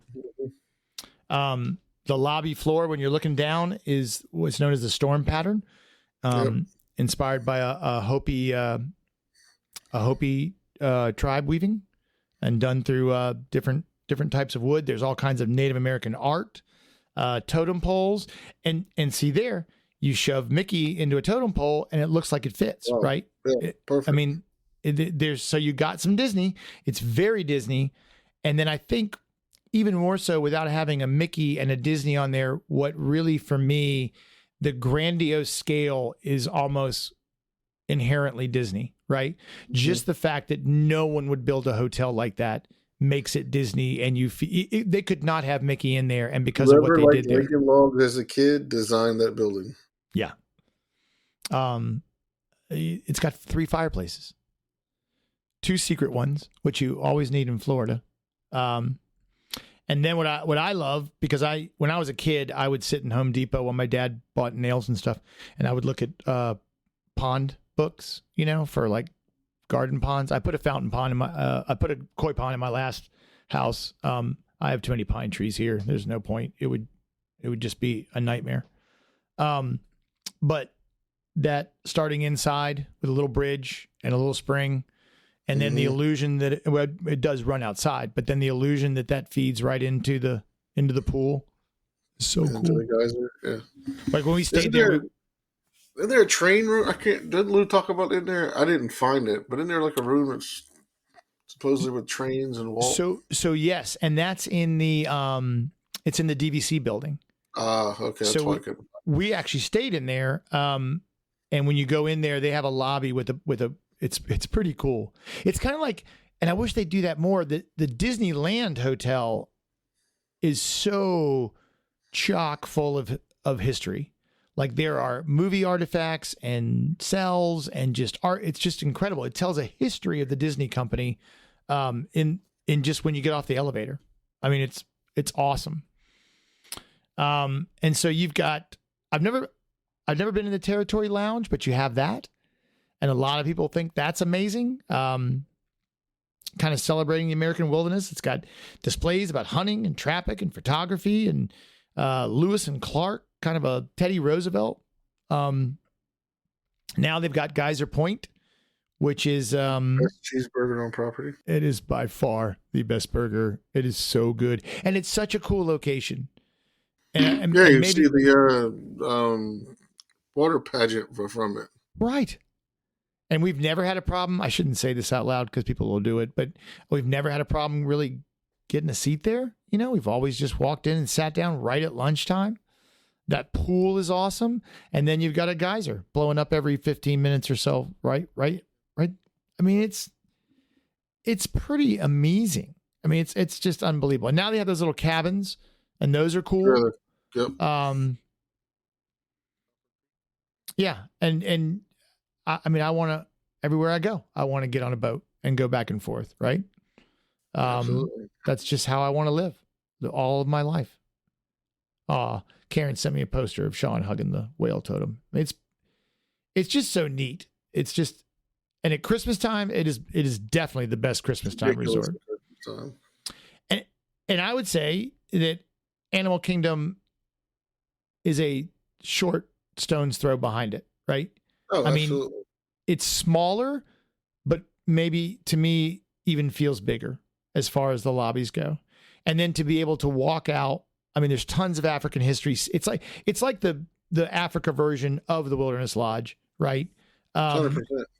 Speaker 1: The lobby floor, when you're looking down, is what's known as the storm pattern, inspired by a Hopi tribe weaving, and done through different types of wood. There's all kinds of Native American art, totem poles, and see there. You shove Mickey into a totem pole and it looks like it fits, right?
Speaker 2: Yeah, perfect.
Speaker 1: I mean, so you got some Disney. It's very Disney. And then I think even more so without having a Mickey and a Disney on there, what really, for me, the grandiose scale is almost inherently Disney, right? Mm-hmm. Just the fact that no one would build a hotel like that makes it Disney, and they could not have Mickey in there, and because of
Speaker 2: Whoever
Speaker 1: what they
Speaker 2: liked
Speaker 1: did there,
Speaker 2: Lincoln Logs as a kid designed that building.
Speaker 1: yeah. It's got 3 fireplaces, 2 secret ones, which you always need in Florida. And then what I love, because when I was a kid, I would sit in Home Depot when my dad bought nails and stuff, and I would look at pond books, for like garden ponds. I put a fountain pond I put a koi pond in my last house. I have too many pine trees here. There's no point. It would just be a nightmare. But that starting inside with a little bridge and a little spring, and then the illusion that it does run outside, but then the illusion that feeds right into the pool is so cool.
Speaker 2: The geyser, yeah.
Speaker 1: Like when we stayed
Speaker 2: Isn't there a train room? Didn't Lou talk about in there? I didn't find it, but in there like a room that's supposedly with trains and walls.
Speaker 1: So yes, and that's in the it's in the DVC building.
Speaker 2: Okay.
Speaker 1: So we actually stayed in there. And when you go in there, they have a lobby with a. It's pretty cool. It's kind of like, and I wish they'd do that more. The Disneyland hotel is so chock full of history. Like there are movie artifacts and cells and just art. It's just incredible. It tells a history of the Disney company, in just when you get off the elevator. I mean, it's awesome. And so you've got, I've never been in the Territory Lounge, but you have that. And a lot of people think that's amazing. Kind of celebrating the American wilderness. It's got displays about hunting and traffic and photography and Lewis and Clark, kind of a Teddy Roosevelt. Now they've got Geyser Point, which is
Speaker 2: best cheeseburger on property.
Speaker 1: It is by far the best burger. It is so good, and it's such a cool location. And
Speaker 2: you maybe see the water pageant from it,
Speaker 1: right? And we've never had a problem. I shouldn't say this out loud because people will do it, but we've never had a problem really getting a seat there. We've always just walked in and sat down right at lunchtime. That pool is awesome. And then you've got a geyser blowing up every 15 minutes or so. Right. I mean, it's pretty amazing. I mean, it's just unbelievable. And now they have those little cabins, and those are cool.
Speaker 2: Really? Yep.
Speaker 1: Yeah. And I mean, I want to, everywhere I go, I want to get on a boat and go back and forth. Right.
Speaker 2: Absolutely.
Speaker 1: That's just how I want to live all of my life. Karen sent me a poster of Sean hugging the whale totem. It's just so neat. It's just, and at Christmas time, it is definitely the best Christmas time resort. And I would say that Animal Kingdom is a short stone's throw behind it, right?
Speaker 2: Oh,
Speaker 1: I
Speaker 2: absolutely.
Speaker 1: mean, it's smaller, but maybe to me even feels bigger as far as the lobbies go. And then to be able to walk out, I mean, there's tons of African history. It's like the Africa version of the Wilderness Lodge, right?
Speaker 2: 100%,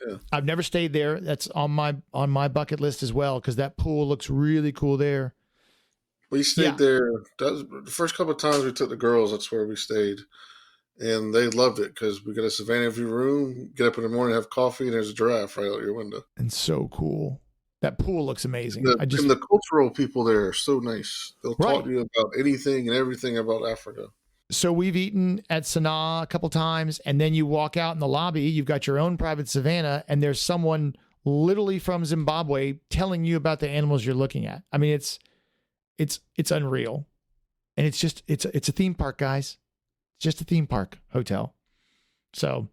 Speaker 2: yeah.
Speaker 1: I've never stayed there. That's on my bucket list as well, because that pool looks really cool there.
Speaker 2: We stayed there. The first couple of times we took the girls, that's where we stayed. And they loved it because we got a Savannah View room, get up in the morning, have coffee, and there's a giraffe right out your window.
Speaker 1: And so cool. That pool looks amazing.
Speaker 2: And the cultural people there are so nice. They'll talk to you about anything and everything about Africa.
Speaker 1: So we've eaten at Sanaa a couple times, and then you walk out in the lobby, you've got your own private savannah, and there's someone literally from Zimbabwe telling you about the animals you're looking at. I mean, it's unreal. And it's a theme park, guys. It's just a theme park hotel. So,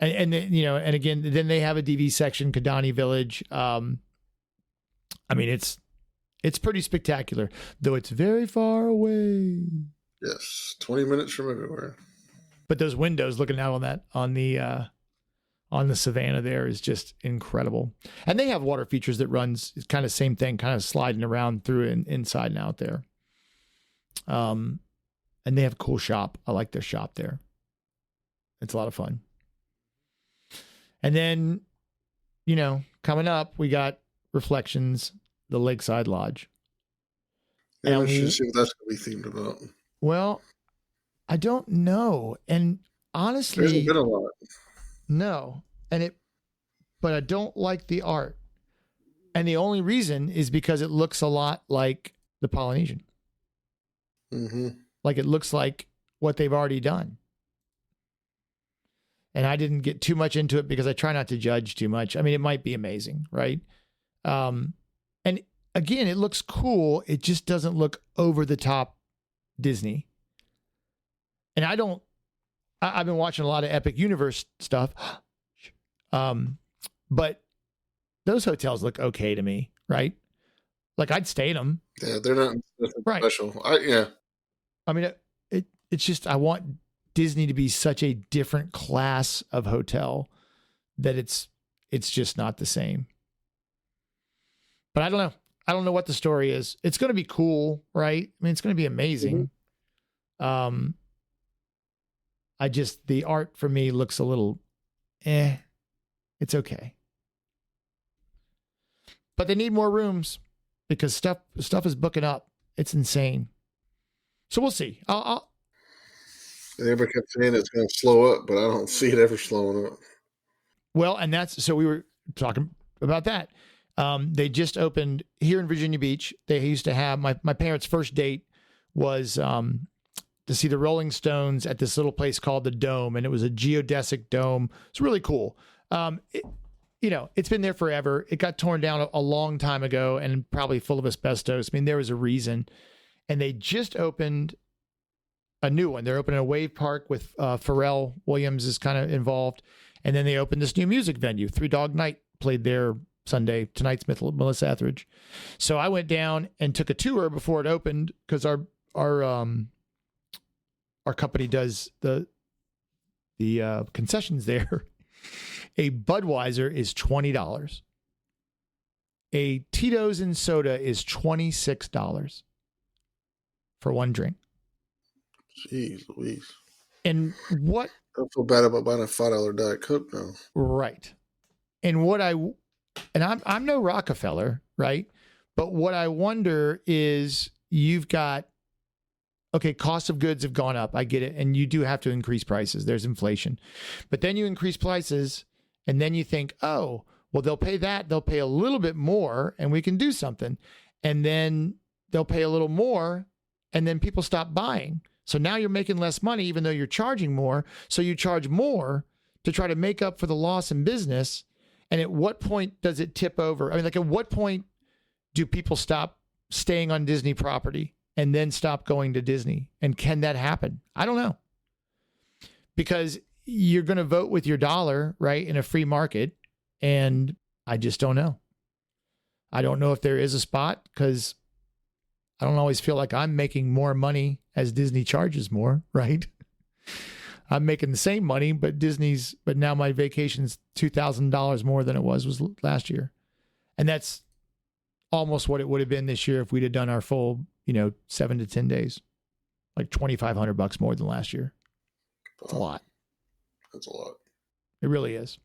Speaker 1: and and again, then they have a DV section, Kidani Village. I mean, it's pretty spectacular, though it's very far away.
Speaker 2: Yes, 20 minutes from everywhere.
Speaker 1: But those windows looking out on the savannah there is just incredible. And they have water features that runs kind of same thing, kind of sliding around through inside and out there. And they have a cool shop. I like their shop there. It's a lot of fun. And then, coming up, we got Reflections, the Lakeside Lodge.
Speaker 2: Yeah, we should see what that's going to be themed about.
Speaker 1: Well, I don't know. And honestly,
Speaker 2: there hasn't been a lot.
Speaker 1: No. But I don't like the art. And the only reason is because it looks a lot like the Polynesian.
Speaker 2: Mm-hmm.
Speaker 1: Like it looks like what they've already done. And I didn't get too much into it because I try not to judge too much. I mean, it might be amazing, right? And again, it looks cool. It just doesn't look over the top Disney. And I've been watching a lot of Epic Universe stuff. But those hotels look okay to me, right? Like I'd stay in them.
Speaker 2: Yeah, they're not
Speaker 1: Right.
Speaker 2: special.
Speaker 1: I mean, it's just, I want Disney to be such a different class of hotel that it's just not the same. But I don't know. I don't know what the story is. It's going to be cool, right? I mean, it's going to be amazing. Mm-hmm. The art for me looks a little, it's okay. But they need more rooms because stuff is booking up. It's insane. So we'll see.
Speaker 2: Everybody kept saying it's going to slow up, but I don't see it ever slowing up.
Speaker 1: Well, and so we were talking about that. They just opened here in Virginia Beach. They used to have my parents' first date was to see the Rolling Stones at this little place called the Dome, and it was a geodesic dome. It's really cool. It's been there forever. It got torn down a long time ago and probably full of asbestos. I mean, there was a reason. And they just opened a new one. They're opening a wave park with Pharrell Williams is kind of involved. And then they opened this new music venue. Three Dog Night played there Sunday. Tonight's Melissa Etheridge. So I went down and took a tour before it opened because our company does the concessions there. A Budweiser is $20. A Tito's and soda is $26 for one drink.
Speaker 2: Jeez Louise.
Speaker 1: And what?
Speaker 2: I feel bad about buying a $5 Diet Coke now.
Speaker 1: Right. And I'm no Rockefeller, right? But what I wonder is you've got, okay, cost of goods have gone up. I get it. And you do have to increase prices. There's inflation. But then you increase prices and then you think, oh, well, they'll pay that. They'll pay a little bit more and we can do something. And then they'll pay a little more and then people stop buying. So now you're making less money, even though you're charging more. So you charge more to try to make up for the loss in business. And at what point does it tip over? I mean, like at what point do people stop staying on Disney property and then stop going to Disney? And can that happen? I don't know. Because you're going to vote with your dollar, right, in a free market. And I just don't know. I don't know if there is a spot because I don't always feel like I'm making more money as Disney charges more, right? I'm making the same money, but now my vacation's $2,000 more than it was last year. And that's almost what it would have been this year if we'd have done our full, 7 to 10 days, like $2,500 more than last year. It's a lot.
Speaker 2: That's a lot.
Speaker 1: It really is.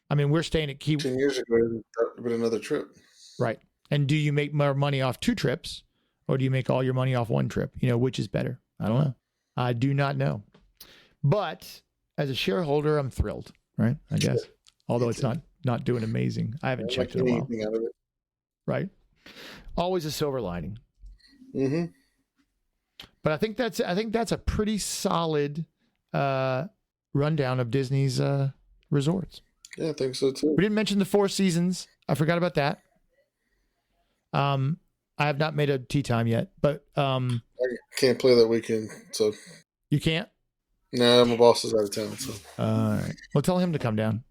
Speaker 1: I mean, we're staying at Key.
Speaker 2: 10 years ago, that would have been another trip.
Speaker 1: Right. And do you make more money off 2 trips or do you make all your money off 1 trip? Which is better? I don't know. I do not know. But as a shareholder, I'm thrilled, right? I guess. Although it's not doing amazing. I haven't checked in a while.
Speaker 2: Out of it.
Speaker 1: Right. Always a silver lining.
Speaker 2: Mm-hmm.
Speaker 1: But I think that's a pretty solid rundown of Disney's resorts.
Speaker 2: Yeah, I think so too.
Speaker 1: We didn't mention the 4 Seasons. I forgot about that. I have not made a tea time yet, but
Speaker 2: I can't play that weekend, so
Speaker 1: you can't.
Speaker 2: No, my boss is out of town. So
Speaker 1: all right, well, tell him to come down.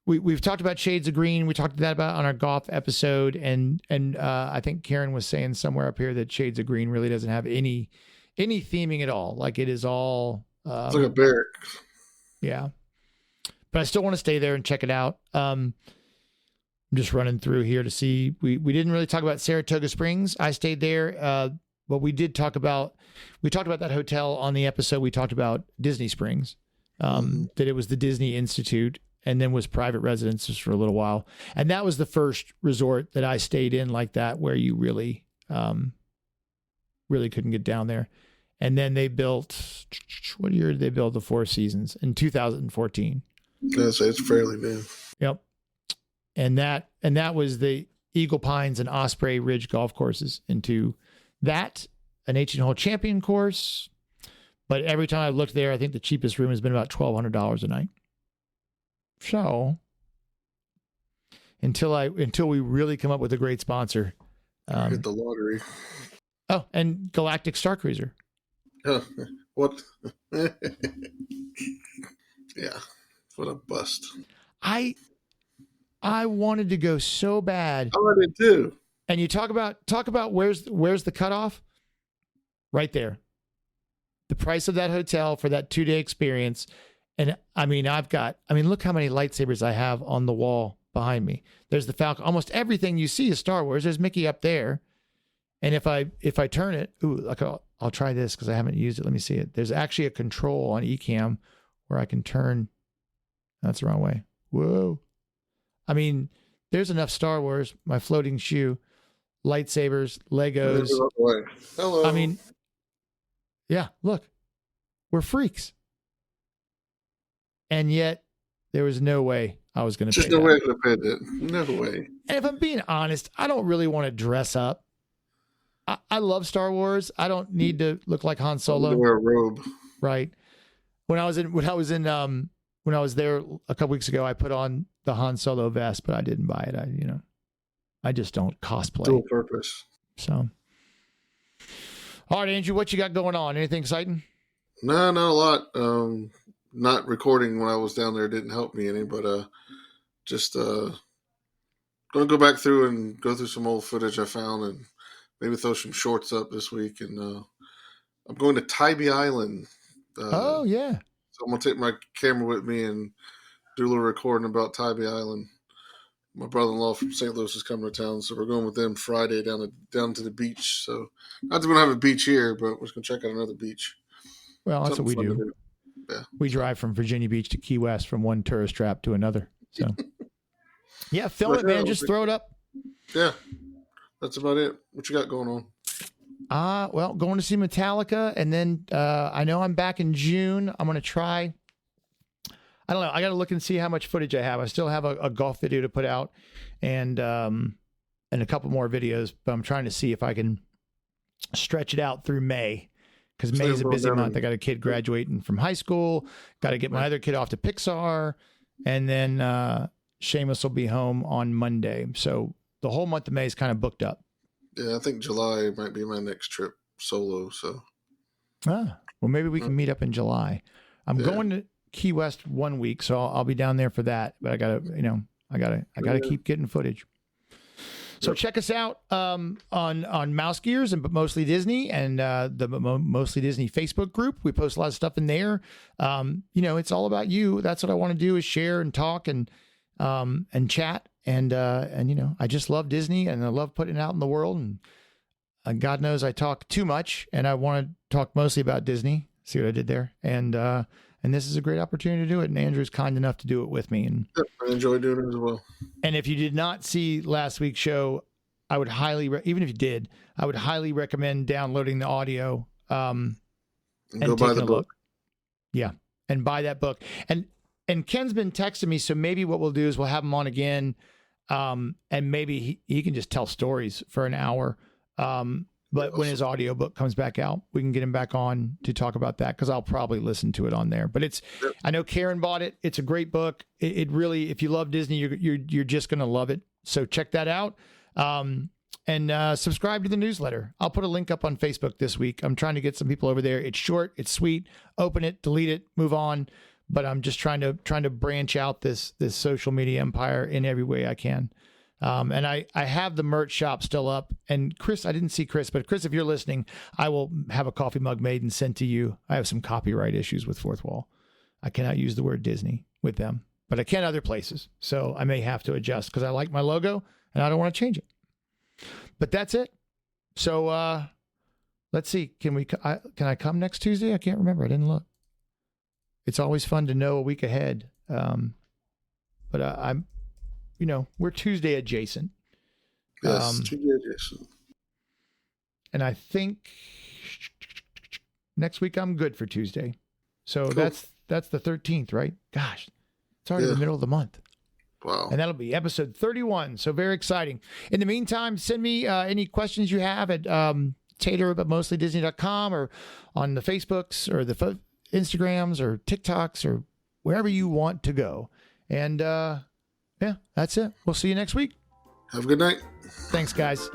Speaker 1: We've talked about Shades of Green. We talked about on our golf episode, and I think Karen was saying somewhere up here that Shades of Green really doesn't have any theming at all. Like it is all
Speaker 2: it's like a barrack.
Speaker 1: Yeah, but I still want to stay there and check it out. I'm just running through here to see. We didn't really talk about Saratoga Springs. I stayed there, but we talked about that hotel on the episode. We talked about Disney Springs, that it was the Disney Institute, and then was private residences for a little while. And that was the first resort that I stayed in like that, where you really couldn't get down there. And then they built, what year did they build the 4 Seasons? In 2014.
Speaker 2: Yes, it's fairly new.
Speaker 1: Yep. and that was the Eagle Pines and Osprey Ridge golf courses. Into that, an 18-hole champion course. But every time I looked there, I think the cheapest room has been about $1,200 a night. So until we really come up with a great sponsor,
Speaker 2: hit the lottery.
Speaker 1: Oh, and Galactic Star Cruiser.
Speaker 2: What? Yeah, what a bust.
Speaker 1: I wanted to go so bad.
Speaker 2: Oh, I did too.
Speaker 1: And you talk about where's the cutoff? Right there. The price of that hotel for that 2-day experience. And I mean, look how many lightsabers I have on the wall behind me. There's the Falcon. Almost everything you see is Star Wars. There's Mickey up there. And if I turn it, I'll try this because I haven't used it. Let me see it. There's actually a control on Ecamm where I can turn. That's the wrong way. Whoa. I mean, there's enough Star Wars, my floating shoe, lightsabers, Legos.
Speaker 2: Hello.
Speaker 1: I mean, yeah, look, we're freaks. And yet there was no way I was going to pay
Speaker 2: Just no way I could have paid it. No way.
Speaker 1: And if I'm being honest, I don't really want to dress up. I love Star Wars. I don't need to look like Han Solo.
Speaker 2: Wear a robe.
Speaker 1: Right. When I was there a couple weeks ago, I put on the Han Solo vest, but I didn't buy it. I just don't cosplay.
Speaker 2: Dual purpose.
Speaker 1: So, all right, Andrew, what you got going on? Anything exciting?
Speaker 2: No, not a lot. Not recording when I was down there didn't help me any, but just going to go back through and go through some old footage I found and maybe throw some shorts up this week. And I'm going to Tybee Island.
Speaker 1: Oh, yeah.
Speaker 2: So I'm going to take my camera with me and do a little recording about Tybee Island. My brother-in-law from St. Louis is coming to town, so we're going with them Friday down to the beach. So not that we don't have a beach here, but we're just going to check out another beach.
Speaker 1: Well, that's what we do.
Speaker 2: Yeah.
Speaker 1: We drive from Virginia Beach to Key West from one tourist trap to another. So, yeah, film it, man. Just throw it up.
Speaker 2: Yeah, that's about it. What you got going on?
Speaker 1: Well, going to see Metallica, and then I know I'm back in June. I'm going to try. I don't know. I got to look and see how much footage I have. I still have a golf video to put out, and a couple more videos. But I'm trying to see if I can stretch it out through May. Because May is a busy month. I got a kid graduating from high school. Got to get my other kid off to Pixar. And then Seamus will be home on Monday. So the whole month of May is kind of booked up.
Speaker 2: Yeah, I think July might be my next trip solo. So,
Speaker 1: well, maybe we can meet up in July. I'm going to Key West 1 week, so I'll be down there for that. But I gotta keep getting footage. So check us out on Mouse Gears and Mostly Disney and the Mostly Disney Facebook group. We post a lot of stuff in there. It's all about you. That's what I want to do is share and talk and chat. And I just love Disney and I love putting it out in the world. And God knows I talk too much and I want to talk mostly about Disney. See what I did there? And this is a great opportunity to do it. And Andrew's kind enough to do it with me. And
Speaker 2: I enjoy doing it as well.
Speaker 1: And if you did not see last week's show, I would even if you did, I would highly recommend downloading the audio and
Speaker 2: go buy the book.
Speaker 1: Yeah, and buy that book. And Ken's been texting me, so maybe what we'll do is we'll have him on again, and maybe he can just tell stories for an hour. But when his audio book comes back out, we can get him back on to talk about that because I'll probably listen to it on there. But I know Karen bought it. It's a great book. It really, if you love Disney, you're just going to love it. So check that out. And subscribe to the newsletter. I'll put a link up on Facebook this week. I'm trying to get some people over there. It's short, it's sweet. Open it, delete it, move on. But I'm just trying to branch out this social media empire in every way I can. And I have the merch shop still up. And Chris, I didn't see Chris, but Chris, if you're listening, I will have a coffee mug made and sent to you. I have some copyright issues with Fourth Wall. I cannot use the word Disney with them, but I can other places. So I may have to adjust because I like my logo and I don't want to change it. But that's it. So let's see. Can I come next Tuesday? I can't remember. I didn't look. It's always fun to know a week ahead. But I'm. We're Tuesday adjacent.
Speaker 2: Yes, Tuesday adjacent.
Speaker 1: And I think next week I'm good for Tuesday. So
Speaker 2: cool.
Speaker 1: that's the 13th, right? Gosh, it's already the middle of the month.
Speaker 2: Wow.
Speaker 1: And that'll be episode 31. So very exciting. In the meantime, send me any questions you have at tater@mostlydisney.com or on the Facebooks or the Instagrams or TikToks or wherever you want to go. And yeah, that's it. We'll see you next week.
Speaker 2: Have a good night.
Speaker 1: Thanks, guys.